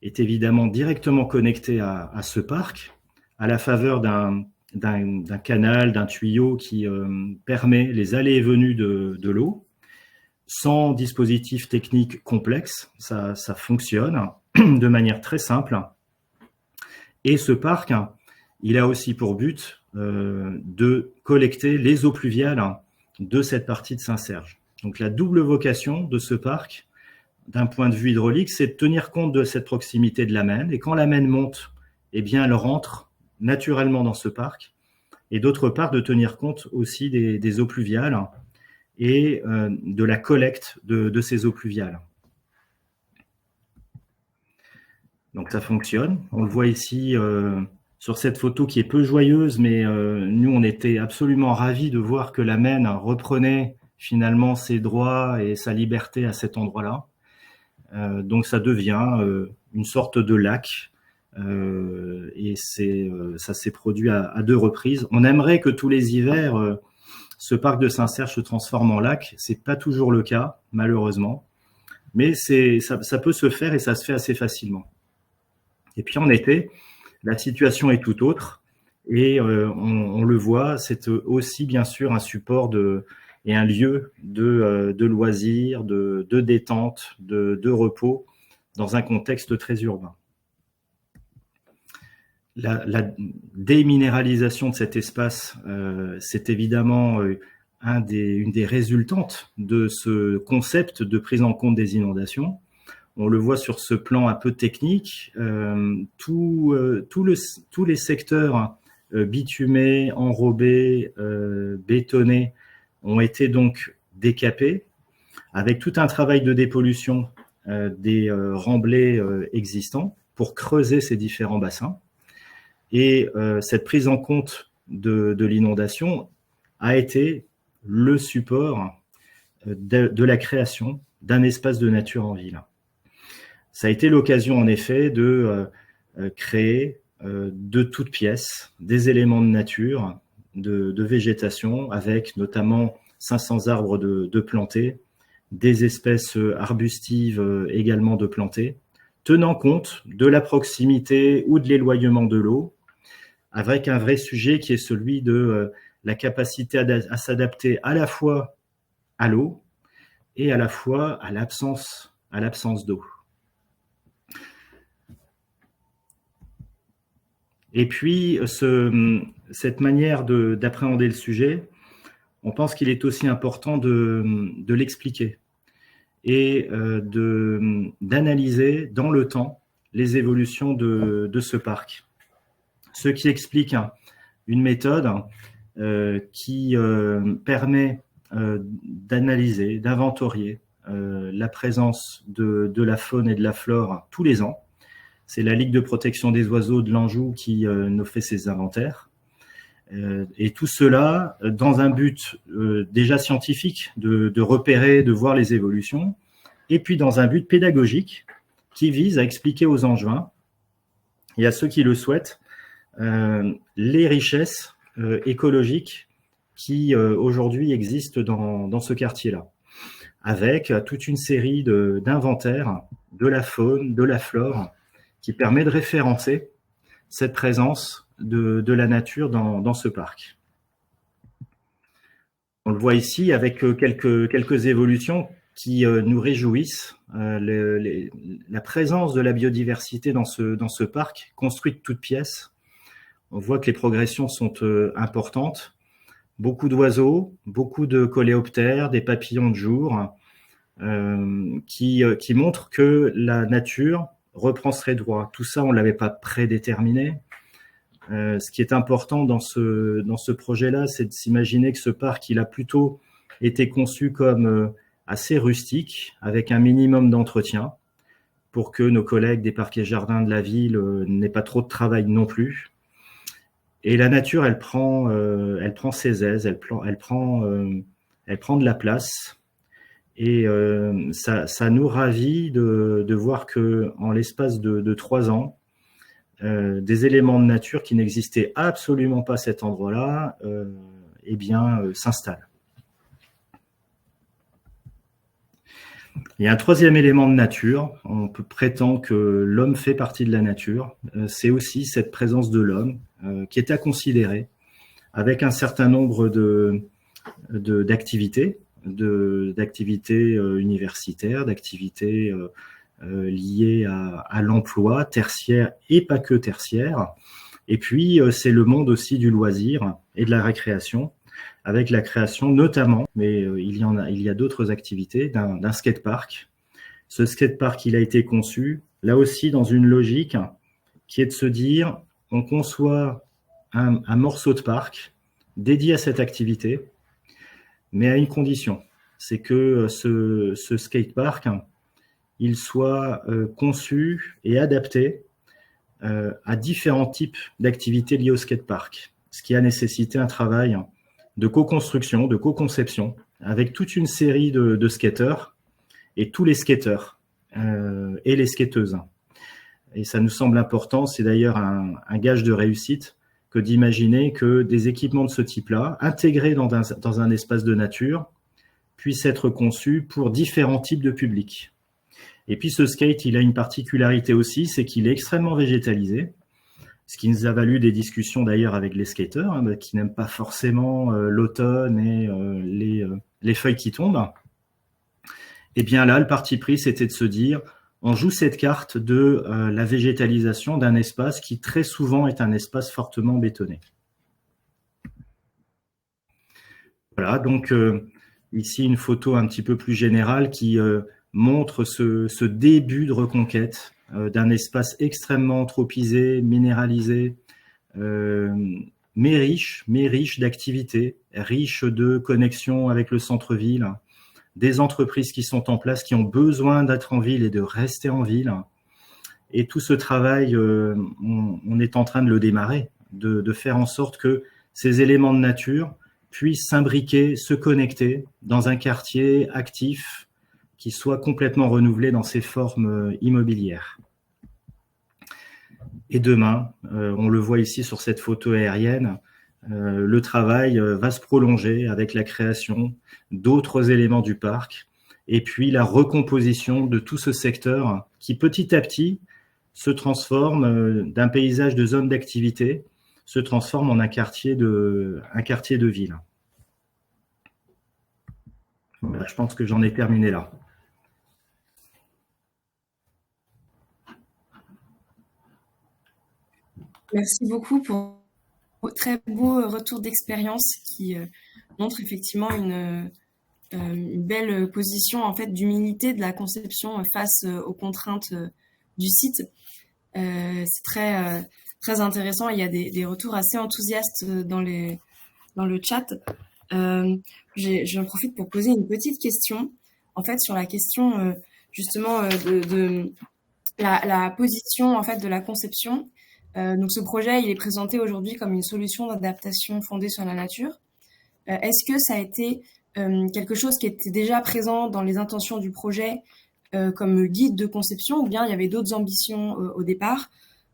est évidemment directement connectée à ce parc, à la faveur d'un canal, d'un tuyau qui permet les allées et venues de l'eau, sans dispositif technique complexe, ça fonctionne de manière très simple. Et ce parc, il a aussi pour but de collecter les eaux pluviales de cette partie de Saint-Serge. Donc la double vocation de ce parc, d'un point de vue hydraulique, c'est de tenir compte de cette proximité de la Maine. Et quand la Maine monte, eh bien, elle rentre naturellement dans ce parc. Et d'autre part, de tenir compte aussi des eaux pluviales et de la collecte de ces eaux pluviales. Donc ça fonctionne. On le voit ici sur cette photo qui est peu joyeuse, mais nous, on était absolument ravis de voir que la Maine reprenait finalement ses droits et sa liberté à cet endroit-là. Donc ça devient une sorte de lac et ça s'est produit à 2 reprises. On aimerait que tous les hivers, ce parc de Saint-Serge se transforme en lac. C'est pas toujours le cas, malheureusement, mais ça peut se faire et ça se fait assez facilement. Et puis en été, la situation est tout autre et on le voit, c'est aussi bien sûr un support et un lieu de loisirs, de détente, de repos dans un contexte très urbain. La déminéralisation de cet espace, c'est évidemment une des résultantes de ce concept de prise en compte des inondations. On le voit sur ce plan un peu technique, tous les secteurs bitumés, enrobés, bétonnés ont été donc décapés avec tout un travail de dépollution des remblais existants pour creuser ces différents bassins. Et cette prise en compte de l'inondation a été le support de la création d'un espace de nature en ville. Ça a été l'occasion, en effet, de créer de toutes pièces des éléments de nature, de végétation, avec notamment 500 arbres de plantés, des espèces arbustives également de plantés, tenant compte de la proximité ou de l'éloignement de l'eau, avec un vrai sujet qui est celui de la capacité à s'adapter à la fois à l'eau et à la fois à l'absence d'eau. Et puis, cette manière d'appréhender le sujet, on pense qu'il est aussi important de l'expliquer et d'analyser dans le temps les évolutions de ce parc. Ce qui explique une méthode qui permet d'analyser, d'inventorier la présence de la faune et de la flore tous les ans. C'est la Ligue de protection des oiseaux de l'Anjou qui nous fait ces inventaires. Et tout cela dans un but déjà scientifique de repérer, de voir les évolutions, et puis dans un but pédagogique qui vise à expliquer aux Angevins et à ceux qui le souhaitent les richesses écologiques qui aujourd'hui existent dans ce quartier-là, avec toute une série d'inventaires de la faune, de la flore, qui permet de référencer cette présence de la nature dans ce parc. On le voit ici avec quelques évolutions qui nous réjouissent. La présence de la biodiversité dans ce parc, construit de toutes pièces. On voit que les progressions sont importantes. Beaucoup d'oiseaux, beaucoup de coléoptères, des papillons de jour, qui montrent que la nature reprend ses droits. Tout ça, on ne l'avait pas prédéterminé. Ce qui est important dans ce projet-là, c'est de s'imaginer que ce parc, il a plutôt été conçu comme assez rustique, avec un minimum d'entretien, pour que nos collègues des parcs et jardins de la ville n'aient pas trop de travail non plus. Et la nature, elle prend ses aises, elle prend de la place. Et ça nous ravit de voir que en l'espace de 3 ans, des éléments de nature qui n'existaient absolument pas à cet endroit-là, s'installent. Il y a un troisième élément de nature. On peut prétendre que l'homme fait partie de la nature. C'est aussi cette présence de l'homme qui est à considérer avec un certain nombre d'activités, d'activités universitaires, d'activités liées à l'emploi tertiaire et pas que tertiaire. Et puis, c'est le monde aussi du loisir et de la récréation, avec la création notamment, mais il y a d'autres activités, d'un skatepark. Ce skatepark, il a été conçu, là aussi, dans une logique qui est de se dire, on conçoit un morceau de parc dédié à cette activité, mais à une condition, c'est que ce skatepark, il soit conçu et adapté à différents types d'activités liées au skatepark, ce qui a nécessité un travail de co-construction, de co-conception, avec toute une série de skateurs et tous les skateurs et les skateuses. Et ça nous semble important, c'est d'ailleurs un gage de réussite que d'imaginer que des équipements de ce type-là, intégrés dans un espace de nature, puissent être conçus pour différents types de publics. Et puis ce skate, il a une particularité aussi, c'est qu'il est extrêmement végétalisé, ce qui nous a valu des discussions d'ailleurs avec les skateurs, qui n'aiment pas forcément l'automne et les feuilles qui tombent. Et bien là, le parti pris, c'était de se dire, on joue cette carte de la végétalisation d'un espace qui très souvent est un espace fortement bétonné. Voilà, donc ici une photo un petit peu plus générale qui montre ce début de reconquête d'un espace extrêmement anthropisé, minéralisé, mais riche d'activités, riche de connexions avec le centre-ville, des entreprises qui sont en place, qui ont besoin d'être en ville et de rester en ville. Et tout ce travail, on est en train de le démarrer, de faire en sorte que ces éléments de nature puissent s'imbriquer, se connecter dans un quartier actif qui soit complètement renouvelé dans ses formes immobilières. Et demain, on le voit ici sur cette photo aérienne, le travail va se prolonger avec la création d'autres éléments du parc et puis la recomposition de tout ce secteur qui petit à petit se transforme d'un paysage de zone d'activité, se transforme en un quartier de ville. Voilà, je pense que j'en ai terminé là. Merci beaucoup pour très beau retour d'expérience qui montre effectivement une belle position en fait d'humilité de la conception face aux contraintes du site. C'est très intéressant. Il y a des retours assez enthousiastes dans le chat. J'en profite pour poser une petite question. En fait, sur la question justement de la position en fait de la conception. Donc ce projet, il est présenté aujourd'hui comme une solution d'adaptation fondée sur la nature. Est-ce que ça a été quelque chose qui était déjà présent dans les intentions du projet comme guide de conception, ou bien il y avait d'autres ambitions au départ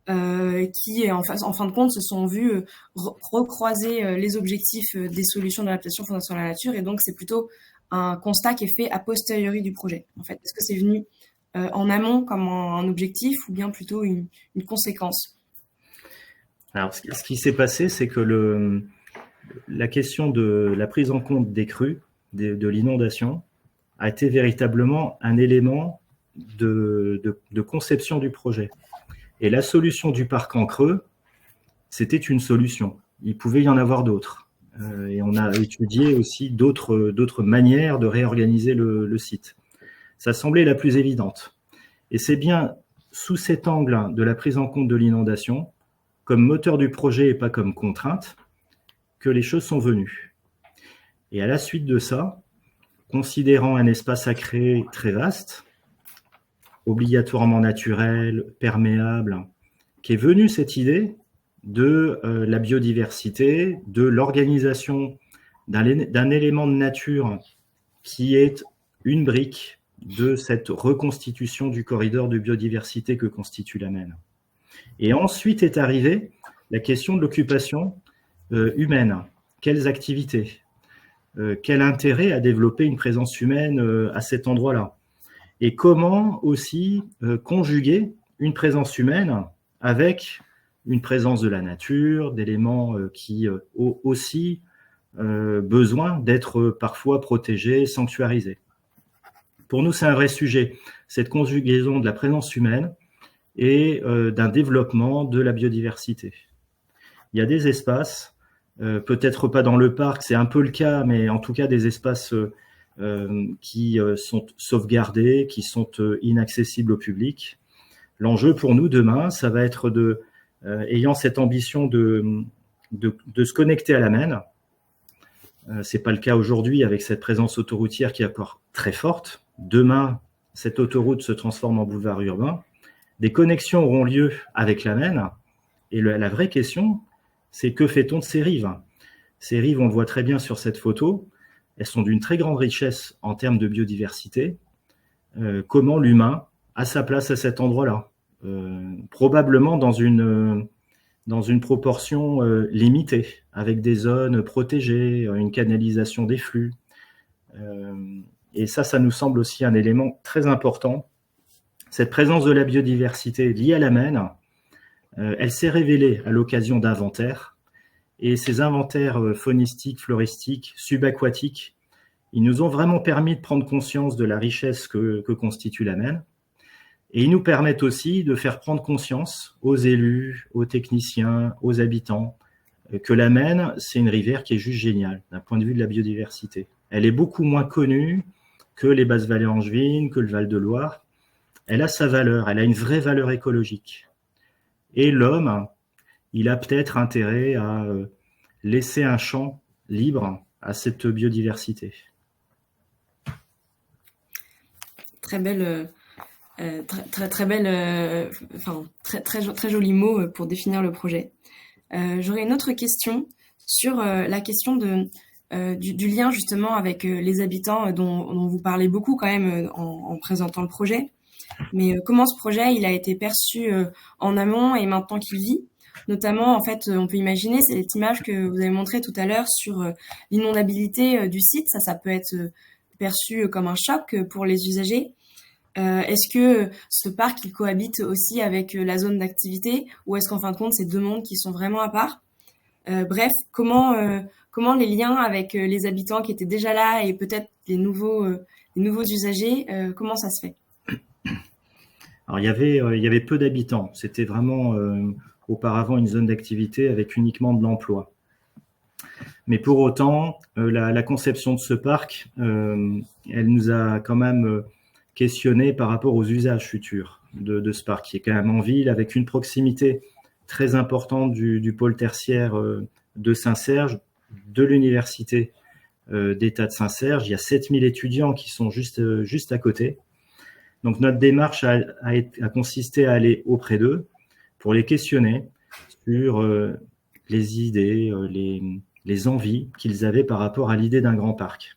qui, en fin de compte, se sont vus recroiser les objectifs des solutions d'adaptation fondées sur la nature, et donc c'est plutôt un constat qui est fait a posteriori du projet. En fait, est-ce que c'est venu en amont comme un objectif, ou bien plutôt une conséquence? Alors, ce qui s'est passé, c'est que la question de la prise en compte des crues, de l'inondation, a été véritablement un élément de conception du projet. Et la solution du parc en creux, c'était une solution. Il pouvait y en avoir d'autres. Et on a étudié aussi d'autres manières de réorganiser le site. Ça semblait la plus évidente. Et c'est bien sous cet angle de la prise en compte de l'inondation, comme moteur du projet et pas comme contrainte, que les choses sont venues. Et à la suite de ça, considérant un espace sacré très vaste, obligatoirement naturel, perméable, qu'est venue cette idée de la biodiversité, de l'organisation d'un élément de nature qui est une brique de cette reconstitution du corridor de biodiversité que constitue la Maine. Et ensuite est arrivée la question de l'occupation humaine. Quelles activités? Quel intérêt à développer une présence humaine à cet endroit-là? Et comment aussi conjuguer une présence humaine avec une présence de la nature, d'éléments qui ont aussi besoin d'être parfois protégés, sanctuarisés. Pour nous, c'est un vrai sujet, cette conjugaison de la présence humaine et d'un développement de la biodiversité. il y a des espaces, peut-être pas dans le parc, c'est un peu le cas, mais en tout cas des espaces qui sont sauvegardés, qui sont inaccessibles au public. L'enjeu pour nous demain, ça va être ayant cette ambition de se connecter à la Maine. C'est pas le cas aujourd'hui avec cette présence autoroutière qui est encore très forte. Demain, cette autoroute se transforme en boulevard urbain. Des connexions auront lieu avec la Maine. Et la vraie question, c'est que fait-on de ces rives ? Ces rives, on le voit très bien sur cette photo, elles sont d'une très grande richesse en termes de biodiversité. Comment l'humain a sa place à cet endroit-là ? Probablement dans une proportion limitée, avec des zones protégées, une canalisation des flux. Et ça nous semble aussi un élément très important. Cette présence de la biodiversité liée à la Maine, elle s'est révélée à l'occasion d'inventaires. Et ces inventaires faunistiques, floristiques, subaquatiques, ils nous ont vraiment permis de prendre conscience de la richesse que constitue la Maine. Et ils nous permettent aussi de faire prendre conscience aux élus, aux techniciens, aux habitants, que la Maine, c'est une rivière qui est juste géniale d'un point de vue de la biodiversité. Elle est beaucoup moins connue que les basses vallées angevines, que le Val-de-Loire. Elle a sa valeur, elle a une vraie valeur écologique. Et l'homme, il a peut-être intérêt à laisser un champ libre à cette biodiversité. Très belle, très belle, très joli mot pour définir le projet. J'aurais une autre question sur la question du lien justement avec les habitants dont vous parlez beaucoup quand même en présentant le projet. Mais comment ce projet il a été perçu en amont et maintenant qu'il vit, notamment en fait on peut imaginer c'est cette image que vous avez montrée tout à l'heure sur l'inondabilité du site, ça peut être perçu comme un choc pour les usagers. Est-ce que ce parc il cohabite aussi avec la zone d'activité ou est-ce qu'en fin de compte c'est deux mondes qui sont vraiment à part? Bref, comment les liens avec les habitants qui étaient déjà là et peut-être les nouveaux usagers, comment ça se fait? Alors, il y avait peu d'habitants. C'était vraiment auparavant une zone d'activité avec uniquement de l'emploi. Mais pour autant, la conception de ce parc, elle nous a quand même questionné par rapport aux usages futurs de ce parc, qui est quand même en ville, avec une proximité très importante du pôle tertiaire de Saint-Serge, de l'université d'État de Saint-Serge. Il y a 7000 étudiants qui sont juste à côté. Donc, notre démarche a consisté à aller auprès d'eux pour les questionner sur les idées, les envies qu'ils avaient par rapport à l'idée d'un grand parc.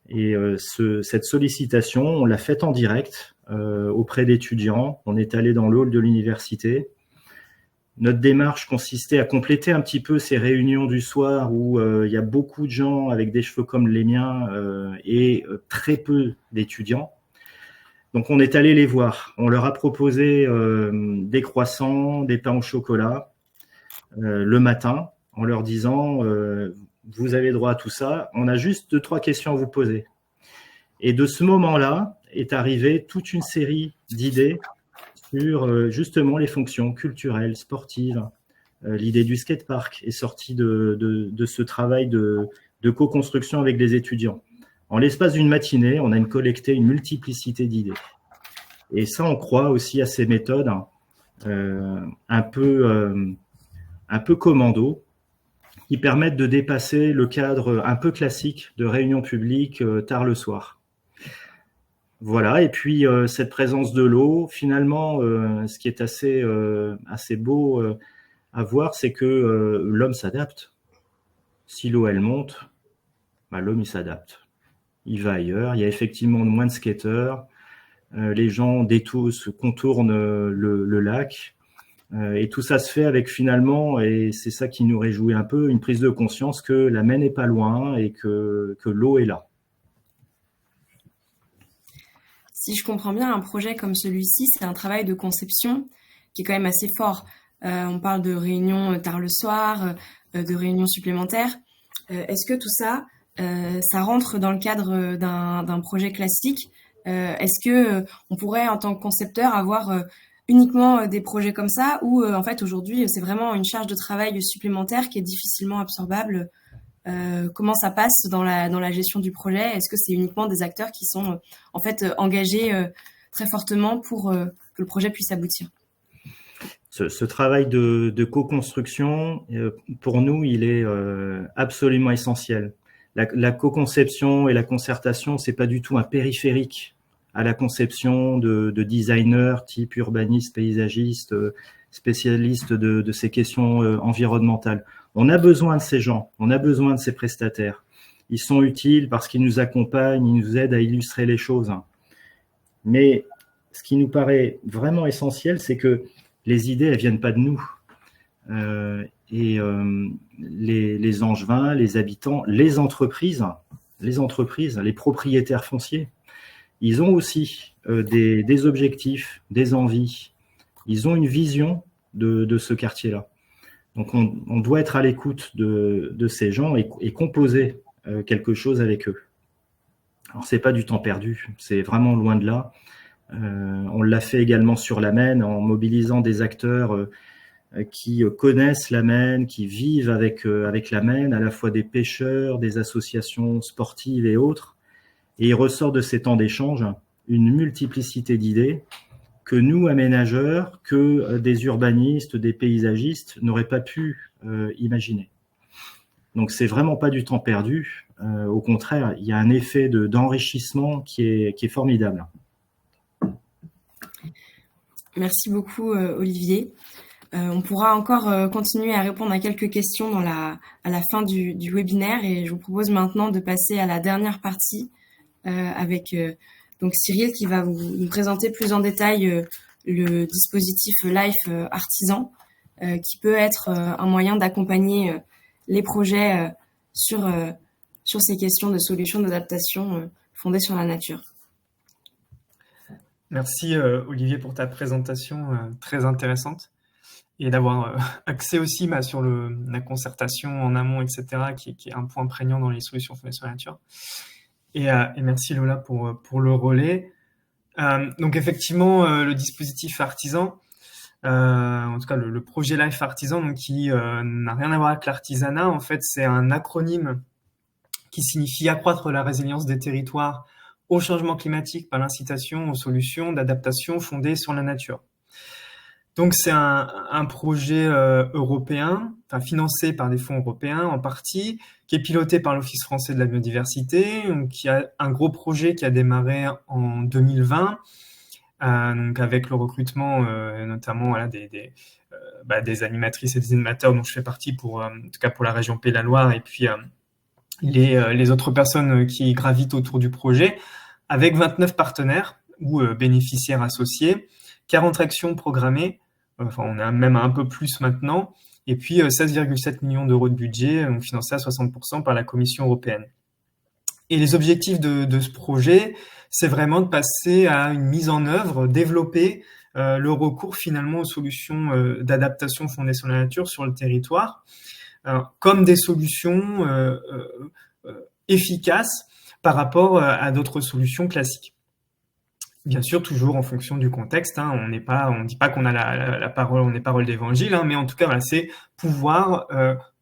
Et cette sollicitation, on l'a faite en direct auprès d'étudiants. On est allé dans le hall de l'université. Notre démarche consistait à compléter un petit peu ces réunions du soir où il y a beaucoup de gens avec des cheveux comme les miens et très peu d'étudiants. Donc, on est allé les voir. On leur a proposé des croissants, des pains au chocolat le matin en leur disant vous avez droit à tout ça. On a juste 2-3 questions à vous poser. Et de ce moment-là est arrivée toute une série d'idées sur justement les fonctions culturelles, sportives. L'idée du skatepark est sortie de ce travail de co-construction avec les étudiants. En l'espace d'une matinée, on a collecté une multiplicité d'idées. Et ça, on croit aussi à ces méthodes un peu commando qui permettent de dépasser le cadre un peu classique de réunion publique tard le soir. Voilà, et puis cette présence de l'eau, finalement, ce qui est assez beau à voir, c'est que l'homme s'adapte. Si l'eau, elle monte, l'homme, il s'adapte. Il va ailleurs, il y a effectivement moins de skateurs, les gens contournent le lac, et tout ça se fait avec finalement, et c'est ça qui nous réjouit un peu, une prise de conscience que la Maine n'est pas loin et que l'eau est là. Si je comprends bien, un projet comme celui-ci, c'est un travail de conception qui est quand même assez fort. On parle de réunions tard le soir, de réunions supplémentaires. Est-ce que tout ça, ça rentre dans le cadre d'un projet classique? Est-ce que on pourrait, en tant que concepteur, avoir uniquement des projets comme ça ou en fait aujourd'hui c'est vraiment une charge de travail supplémentaire qui est difficilement absorbable? Comment ça passe dans la gestion du projet? Est-ce que c'est uniquement des acteurs qui sont en fait engagés très fortement pour que le projet puisse aboutir? Ce travail de co-construction, pour nous, il est absolument essentiel. La co-conception et la concertation, c'est pas du tout un périphérique à la conception de designers type urbanistes, paysagistes, spécialistes de ces questions environnementales. On a besoin de ces gens, on a besoin de ces prestataires. Ils sont utiles parce qu'ils nous accompagnent, ils nous aident à illustrer les choses. Mais ce qui nous paraît vraiment essentiel, c'est que les idées, elles viennent pas de nous. Les Angevins, les habitants, les entreprises, les propriétaires fonciers, ils ont aussi des objectifs, des envies. Ils ont une vision de ce quartier-là. Donc, on doit être à l'écoute de ces gens et composer quelque chose avec eux. Alors, c'est pas du temps perdu, c'est vraiment loin de là. On l'a fait également sur la Maine en mobilisant des acteurs qui connaissent la Maine, qui vivent avec la Maine, à la fois des pêcheurs, des associations sportives et autres. Et il ressort de ces temps d'échange une multiplicité d'idées que nous, aménageurs, que des urbanistes, des paysagistes n'auraient pas pu imaginer. Donc, c'est vraiment pas du temps perdu. Au contraire, il y a un effet d'enrichissement qui est formidable. Merci beaucoup, Olivier. On pourra encore continuer à répondre à quelques questions à la fin du webinaire et je vous propose maintenant de passer à la dernière partie avec donc Cyril qui va nous présenter plus en détail le dispositif Life Artisan qui peut être un moyen d'accompagner les projets sur ces questions de solutions d'adaptation fondées sur la nature. Merci Olivier pour ta présentation très intéressante et d'avoir axé aussi sur la concertation en amont, etc., qui est un point prégnant dans les solutions fondées sur la nature. Et merci Lola pour le relais. Donc effectivement, le dispositif artisan, en tout cas le projet Life Artisan, donc, qui n'a rien à voir avec l'artisanat, en fait c'est un acronyme qui signifie accroître la résilience des territoires au changement climatique par l'incitation aux solutions d'adaptation fondées sur la nature. Donc c'est un projet européen, enfin financé par des fonds européens en partie, qui est piloté par l'Office français de la biodiversité, donc qui a un gros projet qui a démarré en 2020, donc avec le recrutement notamment des animatrices et des animateurs dont je fais partie en tout cas pour la région Pays de la Loire et puis les autres personnes qui gravitent autour du projet, avec 29 partenaires ou bénéficiaires associés, 40 actions programmées, enfin on a même un peu plus maintenant, et puis 16,7 millions d'euros de budget, donc financés à 60% par la Commission européenne. Et les objectifs de ce projet, c'est vraiment de passer à une mise en œuvre, développer le recours finalement aux solutions d'adaptation fondées sur la nature sur le territoire, comme des solutions efficaces par rapport à d'autres solutions classiques. Bien sûr, toujours en fonction du contexte. On dit pas qu'on a la parole, on est parole d'évangile, mais en tout cas, voilà, c'est pouvoir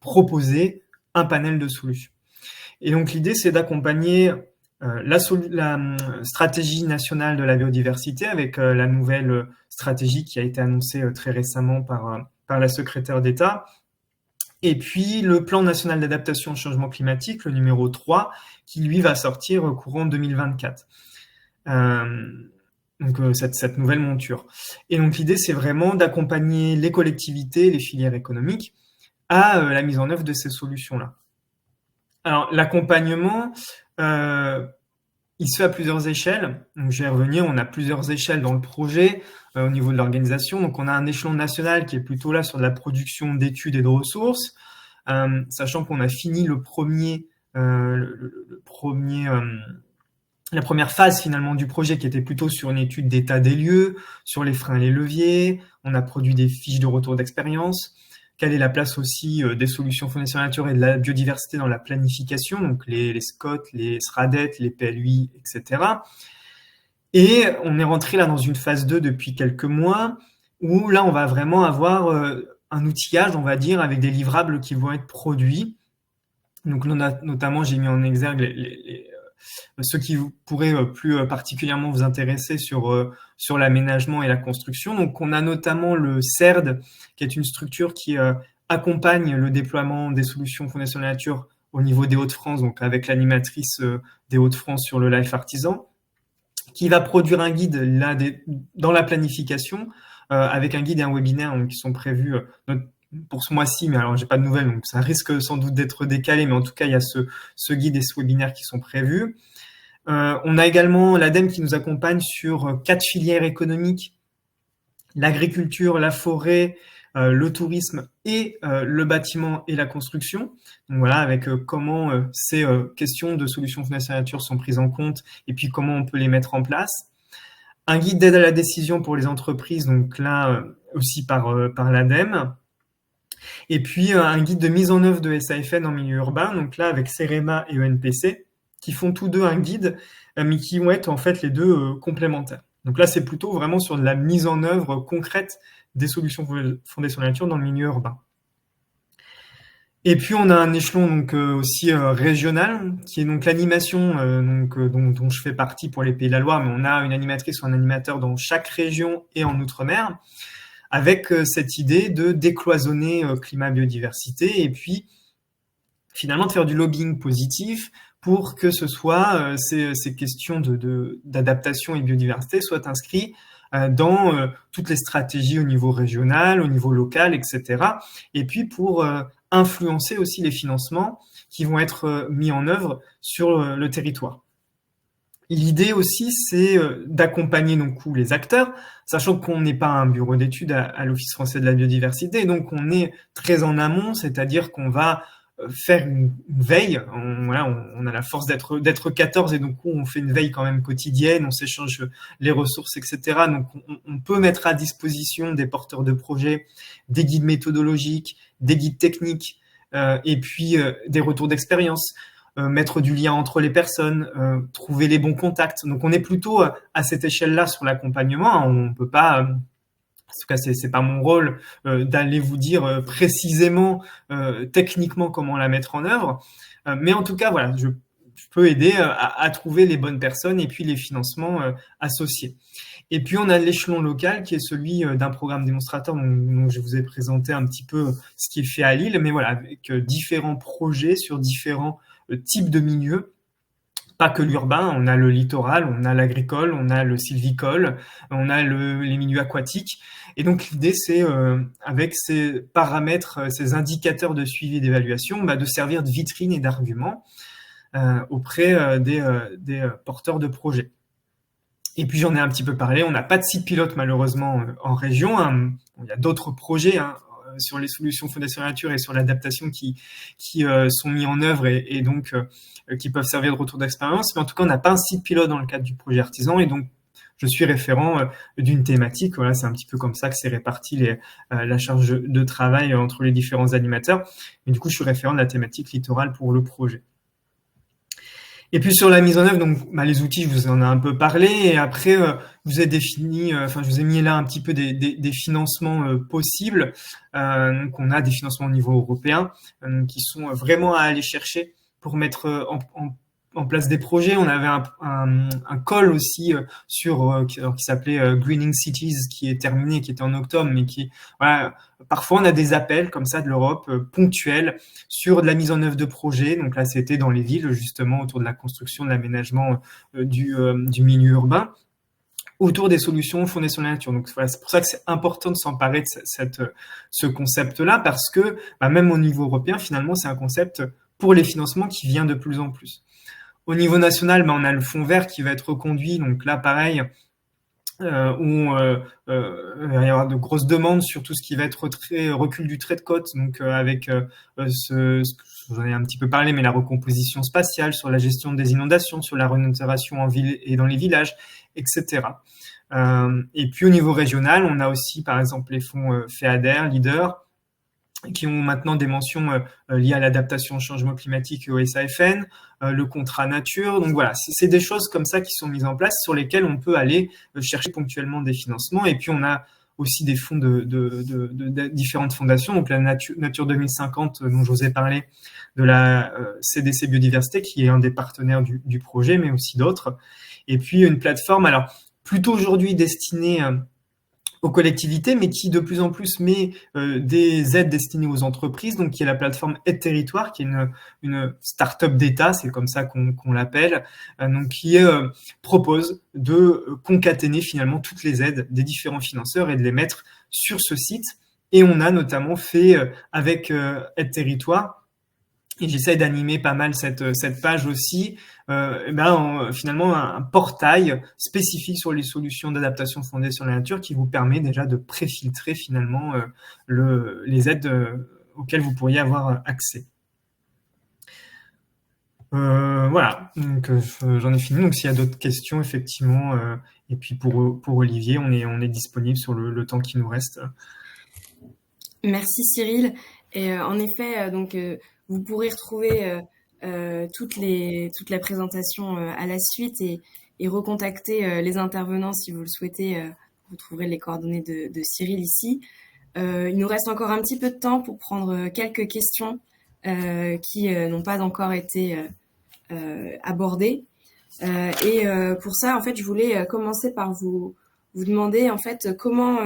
proposer un panel de solutions. Et donc, l'idée, c'est d'accompagner la stratégie nationale de la biodiversité avec la nouvelle stratégie qui a été annoncée très récemment par la secrétaire d'État. Et puis, le plan national d'adaptation au changement climatique, le numéro 3, qui, lui, va sortir courant 2024. Donc, cette nouvelle monture. Et donc, l'idée, c'est vraiment d'accompagner les collectivités, les filières économiques à la mise en œuvre de ces solutions-là. Alors, l'accompagnement, il se fait à plusieurs échelles. Donc, je vais revenir, on a plusieurs échelles dans le projet au niveau de l'organisation. Donc, on a un échelon national qui est plutôt là sur de la production d'études et de ressources, sachant qu'on a fini la première phase finalement du projet qui était plutôt sur une étude d'état des lieux, sur les freins et les leviers. On a produit des fiches de retour d'expérience. Quelle est la place aussi des solutions fondées sur la nature et de la biodiversité dans la planification, donc les SCOT, les SRADET, les PLUI, etc. Et on est rentré là dans une phase 2 depuis quelques mois où là, on va vraiment avoir un outillage, on va dire, avec des livrables qui vont être produits. Donc, notamment, j'ai mis en exergue ceux qui pourraient plus particulièrement vous intéresser sur l'aménagement et la construction. Donc, on a notamment le CERD, qui est une structure qui accompagne le déploiement des solutions fondées sur la nature au niveau des Hauts-de-France, donc avec l'animatrice des Hauts-de-France sur le Life Artisan, qui va produire un guide là dans la planification, avec un guide et un webinaire donc, qui sont prévus pour ce mois-ci, mais alors j'ai pas de nouvelles, donc ça risque sans doute d'être décalé, mais en tout cas il y a ce guide et ce webinaire qui sont prévus. On a également l'ADEME qui nous accompagne sur 4 filières économiques: l'agriculture, la forêt, le tourisme et le bâtiment et la construction. Donc voilà, avec comment ces questions de solutions fondées sur la nature sont prises en compte et puis comment on peut les mettre en place. Un guide d'aide à la décision pour les entreprises, donc là aussi par l'ADEME. Et puis un guide de mise en œuvre de SAFN en milieu urbain, donc là avec CEREMA et ENPC, qui font tous deux un guide, mais qui vont être en fait les deux complémentaires. Donc là, c'est plutôt vraiment sur de la mise en œuvre concrète des solutions fondées sur la nature dans le milieu urbain. Et puis on a un échelon donc aussi régional, qui est donc l'animation dont je fais partie pour les Pays de la Loire, mais on a une animatrice ou un animateur dans chaque région et en Outre-mer, avec cette idée de décloisonner climat-biodiversité et puis finalement de faire du lobbying positif pour que ce soit ces questions d'adaptation et biodiversité soient inscrites dans toutes les stratégies au niveau régional, au niveau local, etc. Et puis pour influencer aussi les financements qui vont être mis en œuvre sur le territoire. L'idée aussi, c'est d'accompagner donc les acteurs, sachant qu'on n'est pas un bureau d'études à l'Office français de la biodiversité, donc on est très en amont, c'est-à-dire qu'on va faire une veille. On a la force d'être 14 et donc on fait une veille quand même quotidienne, on s'échange les ressources, etc. Donc on peut mettre à disposition des porteurs de projets, des guides méthodologiques, des guides techniques et puis des retours d'expérience. Mettre du lien entre les personnes, trouver les bons contacts. Donc on est plutôt à cette échelle-là sur l'accompagnement. On peut pas, en tout cas c'est pas mon rôle d'aller vous dire précisément, techniquement comment la mettre en œuvre. Mais en tout cas voilà, je peux aider à trouver les bonnes personnes et puis les financements associés. Et puis on a l'échelon local qui est celui d'un programme démonstrateur dont je vous ai présenté un petit peu ce qui est fait à Lille, mais voilà, avec différents projets sur différents types de milieux, pas que l'urbain, on a le littoral, on a l'agricole, on a le sylvicole, on a les milieux aquatiques. Et donc l'idée c'est, avec ces paramètres, ces indicateurs de suivi et d'évaluation, de servir de vitrine et d'argument auprès des porteurs de projets. Et puis j'en ai un petit peu parlé, on n'a pas de site pilote malheureusement en région, hein. Il y a d'autres projets sur les solutions fondées sur la nature et sur l'adaptation qui sont mis en œuvre et donc qui peuvent servir de retour d'expérience. Mais en tout cas, on n'a pas un site pilote dans le cadre du projet artisan et donc je suis référent d'une thématique. Voilà, c'est un petit peu comme ça que c'est réparti la charge de travail entre les différents animateurs. Et du coup, je suis référent de la thématique littorale pour le projet. Et puis sur la mise en œuvre, donc les outils, je vous en ai un peu parlé. Et après, je vous ai défini, je vous ai mis là un petit peu des financements possibles. Donc on a des financements au niveau européen qui sont vraiment à aller chercher pour mettre en place des projets. On avait un call aussi qui s'appelait Greening Cities, qui est terminé, qui était en octobre, mais qui parfois on a des appels comme ça de l'Europe ponctuels sur de la mise en œuvre de projets. Donc là, c'était dans les villes justement autour de la construction, de l'aménagement du milieu urbain, autour des solutions fondées sur la nature. Donc voilà, c'est pour ça que c'est important de s'emparer de ce concept-là, parce que même au niveau européen, finalement, c'est un concept pour les financements qui vient de plus en plus. Au niveau national, on a le fonds vert qui va être reconduit. Donc là, pareil, où il va y avoir de grosses demandes sur tout ce qui va être recul du trait de côte. Donc avec j'en ai un petit peu parlé, mais la recomposition spatiale, sur la gestion des inondations, sur la renaturation en ville et dans les villages, etc. Et puis au niveau régional, on a aussi par exemple les fonds FEADER, LEADER, qui ont maintenant des mentions liées à l'adaptation au changement climatique et au SAFN, le contrat nature. Donc voilà, c'est des choses comme ça qui sont mises en place sur lesquelles on peut aller chercher ponctuellement des financements. Et puis on a aussi des fonds de différentes fondations. Donc la Nature 2050 dont je vous ai parlé, de la CDC Biodiversité qui est un des partenaires du projet, mais aussi d'autres. Et puis une plateforme, alors plutôt aujourd'hui destinée aux collectivités, mais qui de plus en plus met des aides destinées aux entreprises, donc qui est la plateforme Aide Territoire, qui est une start-up d'État, c'est comme ça qu'on l'appelle, donc qui propose de concaténer finalement toutes les aides des différents financeurs et de les mettre sur ce site. Et on a notamment fait avec Aide Territoire, et j'essaie d'animer pas mal cette page aussi, finalement un portail spécifique sur les solutions d'adaptation fondées sur la nature qui vous permet déjà de préfiltrer finalement les aides auxquelles vous pourriez avoir accès. Voilà, donc j'en ai fini. Donc s'il y a d'autres questions, effectivement, et puis pour Olivier, on est disponible sur le temps qui nous reste. Merci Cyril. Et en effet, vous pourrez retrouver toute la présentation à la suite et recontacter les intervenants si vous le souhaitez. Vous trouverez les coordonnées de Cyril ici. Il nous reste encore un petit peu de temps pour prendre quelques questions qui n'ont pas encore été abordées. Pour ça, en fait, je voulais commencer par vous demander en fait comment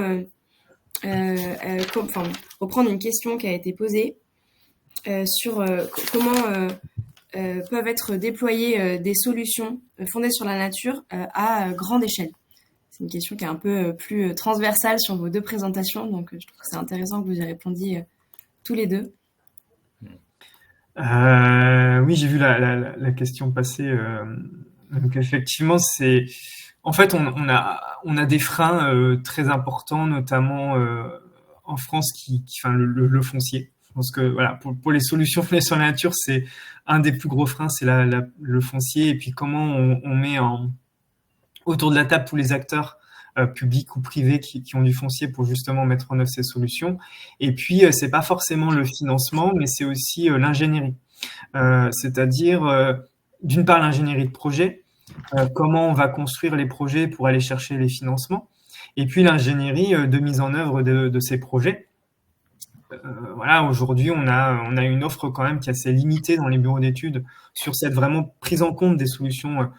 reprendre une question qui a été posée sur comment peuvent être déployées des solutions fondées sur la nature à grande échelle. C'est une question qui est un peu plus transversale sur vos deux présentations, donc je trouve que c'est intéressant que vous y répondiez tous les deux. Oui, j'ai vu la question passer. Donc effectivement, c'est en fait on a des freins très importants, notamment en France, le foncier. Je pense que voilà, pour les solutions fondées sur la nature, c'est un des plus gros freins, c'est le foncier. Et puis comment on met autour de la table tous les acteurs publics ou privés qui ont du foncier pour justement mettre en œuvre ces solutions. Et puis c'est pas forcément le financement, mais c'est aussi l'ingénierie. C'est-à-dire d'une part l'ingénierie de projet, comment on va construire les projets pour aller chercher les financements, et puis l'ingénierie de mise en œuvre de ces projets. Voilà, aujourd'hui, on a une offre quand même qui est assez limitée dans les bureaux d'études sur cette vraiment prise en compte des solutions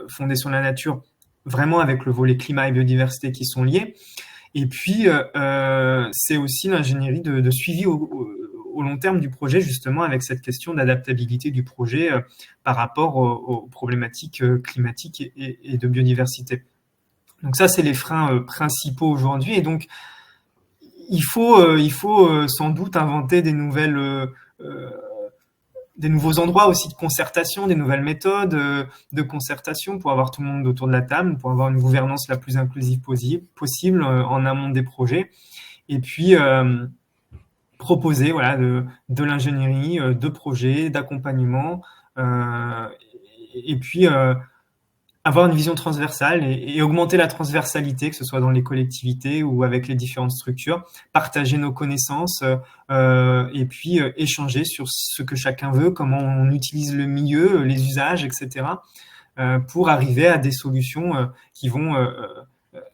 fondées sur la nature, vraiment avec le volet climat et biodiversité qui sont liés. Et puis, c'est aussi l'ingénierie de suivi au long terme du projet, justement, avec cette question d'adaptabilité du projet par rapport aux problématiques climatiques et de biodiversité. Donc ça, c'est les freins principaux aujourd'hui. Et donc, il faut sans doute inventer des nouveaux endroits aussi de concertation, des nouvelles méthodes de concertation pour avoir tout le monde autour de la table, pour avoir une gouvernance la plus inclusive possible en amont des projets. Et puis proposer voilà de l'ingénierie, de projets, d'accompagnement, et puis avoir une vision transversale et augmenter la transversalité, que ce soit dans les collectivités ou avec les différentes structures, partager nos connaissances et puis échanger sur ce que chacun veut, comment on utilise le milieu, les usages, etc., pour arriver à des solutions qui vont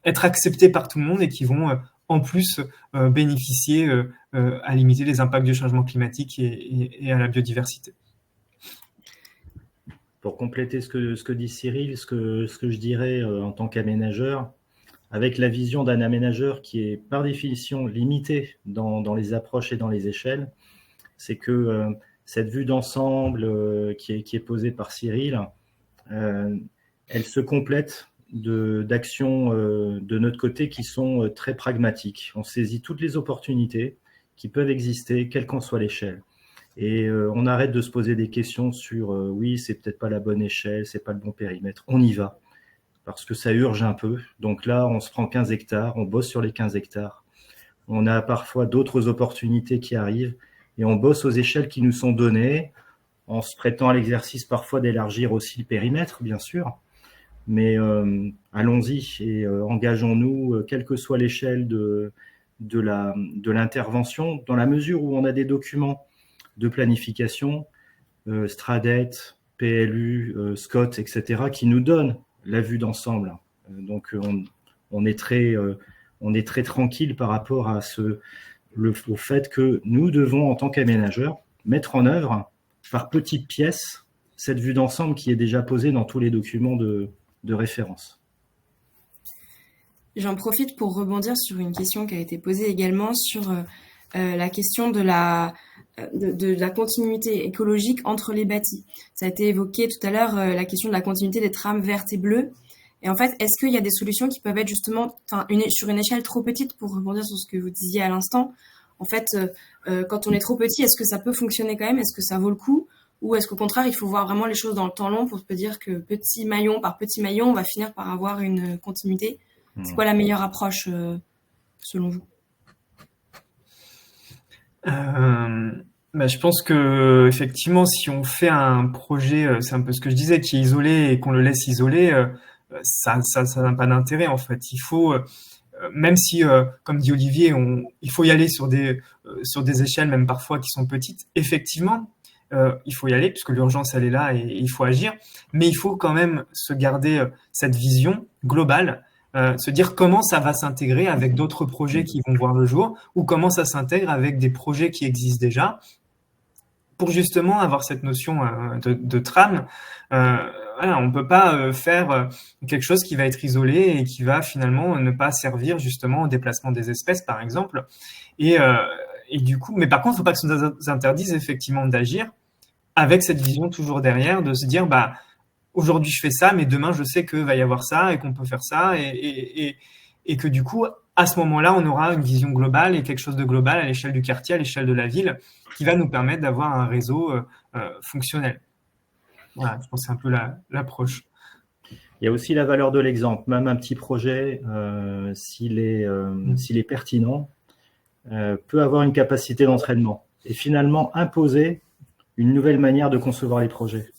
être acceptées par tout le monde et qui vont en plus bénéficier à limiter les impacts du changement climatique et à la biodiversité. Pour compléter ce que dit Cyril, ce que je dirais en tant qu'aménageur, avec la vision d'un aménageur qui est par définition limitée dans les approches et dans les échelles, c'est que cette vue d'ensemble qui est posée par Cyril, elle se complète d'actions de notre côté qui sont très pragmatiques. On saisit toutes les opportunités qui peuvent exister, quelle qu'en soit l'échelle. Et on arrête de se poser des questions sur oui, c'est peut-être pas la bonne échelle, c'est pas le bon périmètre. On y va parce que ça urge un peu. Donc là, on se prend 15 hectares, on bosse sur les 15 hectares. On a parfois d'autres opportunités qui arrivent et on bosse aux échelles qui nous sont données en se prêtant à l'exercice parfois d'élargir aussi le périmètre, bien sûr. Mais allons-y et engageons-nous, quelle que soit l'échelle de l'intervention, dans la mesure où on a des documents de planification, Stradet, PLU, Scott, etc., qui nous donnent la vue d'ensemble. Donc, on est très on est très tranquille par rapport à au fait que nous devons, en tant qu'aménageurs, mettre en œuvre par petites pièces cette vue d'ensemble qui est déjà posée dans tous les documents de référence. J'en profite pour rebondir sur une question qui a été posée également sur la question de la continuité écologique entre les bâtis. Ça a été évoqué tout à l'heure, la question de la continuité des trames vertes et bleues. Et en fait, est-ce qu'il y a des solutions qui peuvent être justement sur une échelle trop petite, pour rebondir sur ce que vous disiez à l'instant? En fait, quand on est trop petit, est-ce que ça peut fonctionner quand même? Est-ce que ça vaut le coup? Ou est-ce qu'au contraire, il faut voir vraiment les choses dans le temps long pour se dire que petit maillon par petit maillon, on va finir par avoir une continuité? C'est quoi la meilleure approche selon vous? Je pense que effectivement, si on fait un projet, c'est un peu ce que je disais, qui est isolé et qu'on le laisse isolé, ça n'a pas d'intérêt en fait. Il faut, même si, comme dit Olivier, il faut y aller sur des échelles même parfois qui sont petites. Effectivement, il faut y aller puisque l'urgence elle est là et il faut agir. Mais il faut quand même se garder cette vision globale. Se dire comment ça va s'intégrer avec d'autres projets qui vont voir le jour ou comment ça s'intègre avec des projets qui existent déjà pour justement avoir cette notion de trame. Voilà, on peut pas faire quelque chose qui va être isolé et qui va finalement ne pas servir justement au déplacement des espèces par exemple. Et du coup, mais par contre, il ne faut pas que ça nous interdise effectivement d'agir avec cette vision toujours derrière, de se dire aujourd'hui je fais ça, mais demain je sais que va y avoir ça et qu'on peut faire ça et que du coup à ce moment-là on aura une vision globale et quelque chose de global à l'échelle du quartier, à l'échelle de la ville, qui va nous permettre d'avoir un réseau fonctionnel. Voilà, je pense que c'est un peu l'approche. Il y a aussi la valeur de l'exemple. Même un petit projet, s'il est pertinent, peut avoir une capacité d'entraînement et finalement imposer une nouvelle manière de concevoir les projets.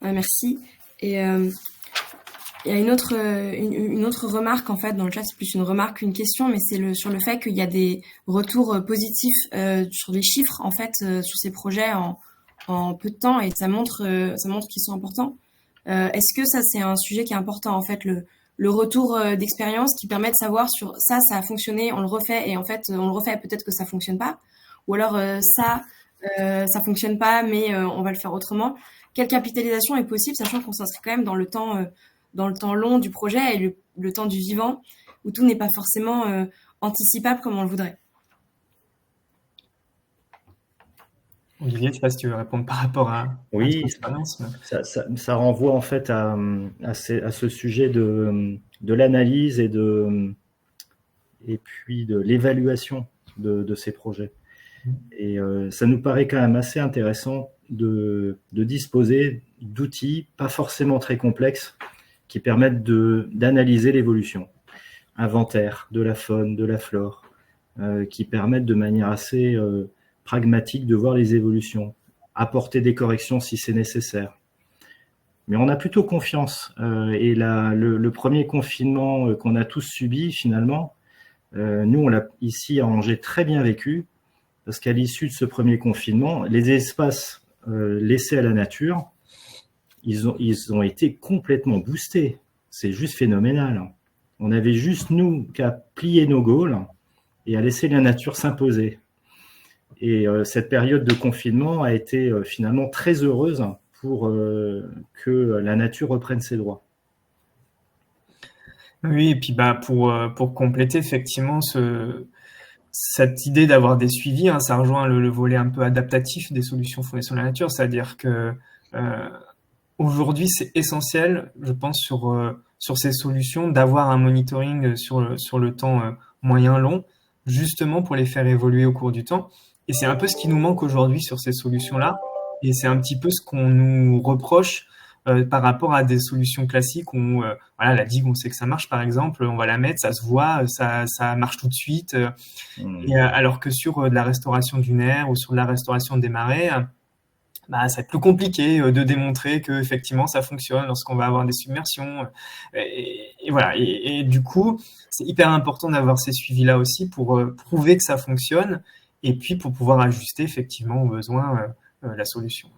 Merci. Et il y a une autre remarque en fait dans le chat, c'est plus une remarque qu'une question, mais c'est sur le fait qu'il y a des retours positifs sur les chiffres en fait sur ces projets en peu de temps et ça montre qu'ils sont importants. Est-ce que ça c'est un sujet qui est important en fait, le retour d'expérience qui permet de savoir sur ça a fonctionné, on le refait et en fait on le refait, peut-être que ça fonctionne pas, ou alors ça fonctionne pas mais on va le faire autrement. Quelle capitalisation est possible, sachant qu'on s'inscrit quand même dans le temps long du projet et le temps du vivant, où tout n'est pas forcément anticipable comme on le voudrait. Olivier, je ne sais pas si tu veux répondre par rapport à oui, ton expérience. Mais... Ça renvoie en fait à ce sujet de l'analyse et puis de l'évaluation de ces projets. Et ça nous paraît quand même assez intéressant de disposer d'outils pas forcément très complexes qui permettent d'analyser l'évolution. Inventaire de la faune, de la flore, qui permettent de manière assez pragmatique de voir les évolutions, apporter des corrections si c'est nécessaire. Mais on a plutôt confiance. Et le premier confinement qu'on a tous subi, finalement, nous, on l'a ici à Angers très bien vécu, parce qu'à l'issue de ce premier confinement, les espaces laissés à la nature, ils ont été complètement boostés. C'est juste phénoménal. On avait juste, nous, qu'à plier nos gaules et à laisser la nature s'imposer. Et cette période de confinement a été finalement très heureuse pour que la nature reprenne ses droits. Oui, et puis pour compléter effectivement cette idée d'avoir des suivis, ça rejoint le volet un peu adaptatif des solutions fondées sur la nature, c'est-à-dire que aujourd'hui c'est essentiel, je pense, sur ces solutions, d'avoir un monitoring sur le temps moyen-long, justement pour les faire évoluer au cours du temps. Et c'est un peu ce qui nous manque aujourd'hui sur ces solutions-là, et c'est un petit peu ce qu'on nous reproche par rapport à des solutions classiques où la digue, on sait que ça marche par exemple, on va la mettre, ça se voit, ça marche tout de suite. Et, alors que sur de la restauration dunaire ou sur de la restauration des marais, ça va être plus compliqué de démontrer que effectivement ça fonctionne lorsqu'on va avoir des submersions. Et voilà. Et du coup, c'est hyper important d'avoir ces suivis-là aussi pour prouver que ça fonctionne et puis pour pouvoir ajuster effectivement aux besoins la solution.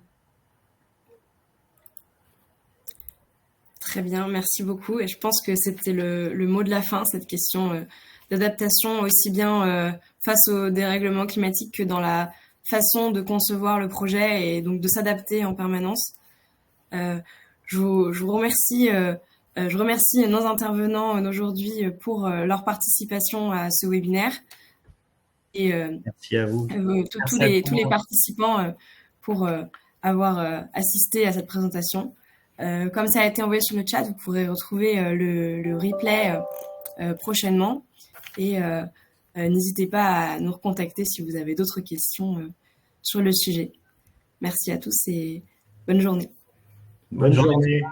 Très bien, merci beaucoup. Et je pense que c'était le mot de la fin, cette question d'adaptation, aussi bien face au dérèglement climatique que dans la façon de concevoir le projet et donc de s'adapter en permanence. Je vous remercie. Je remercie nos intervenants aujourd'hui pour leur participation à ce webinaire. Et merci à vous. Tous les participants pour avoir assisté à cette présentation. Comme ça a été envoyé sur le chat, vous pourrez retrouver le replay prochainement. Et n'hésitez pas à nous recontacter si vous avez d'autres questions sur le sujet. Merci à tous et bonne journée. Bonne journée.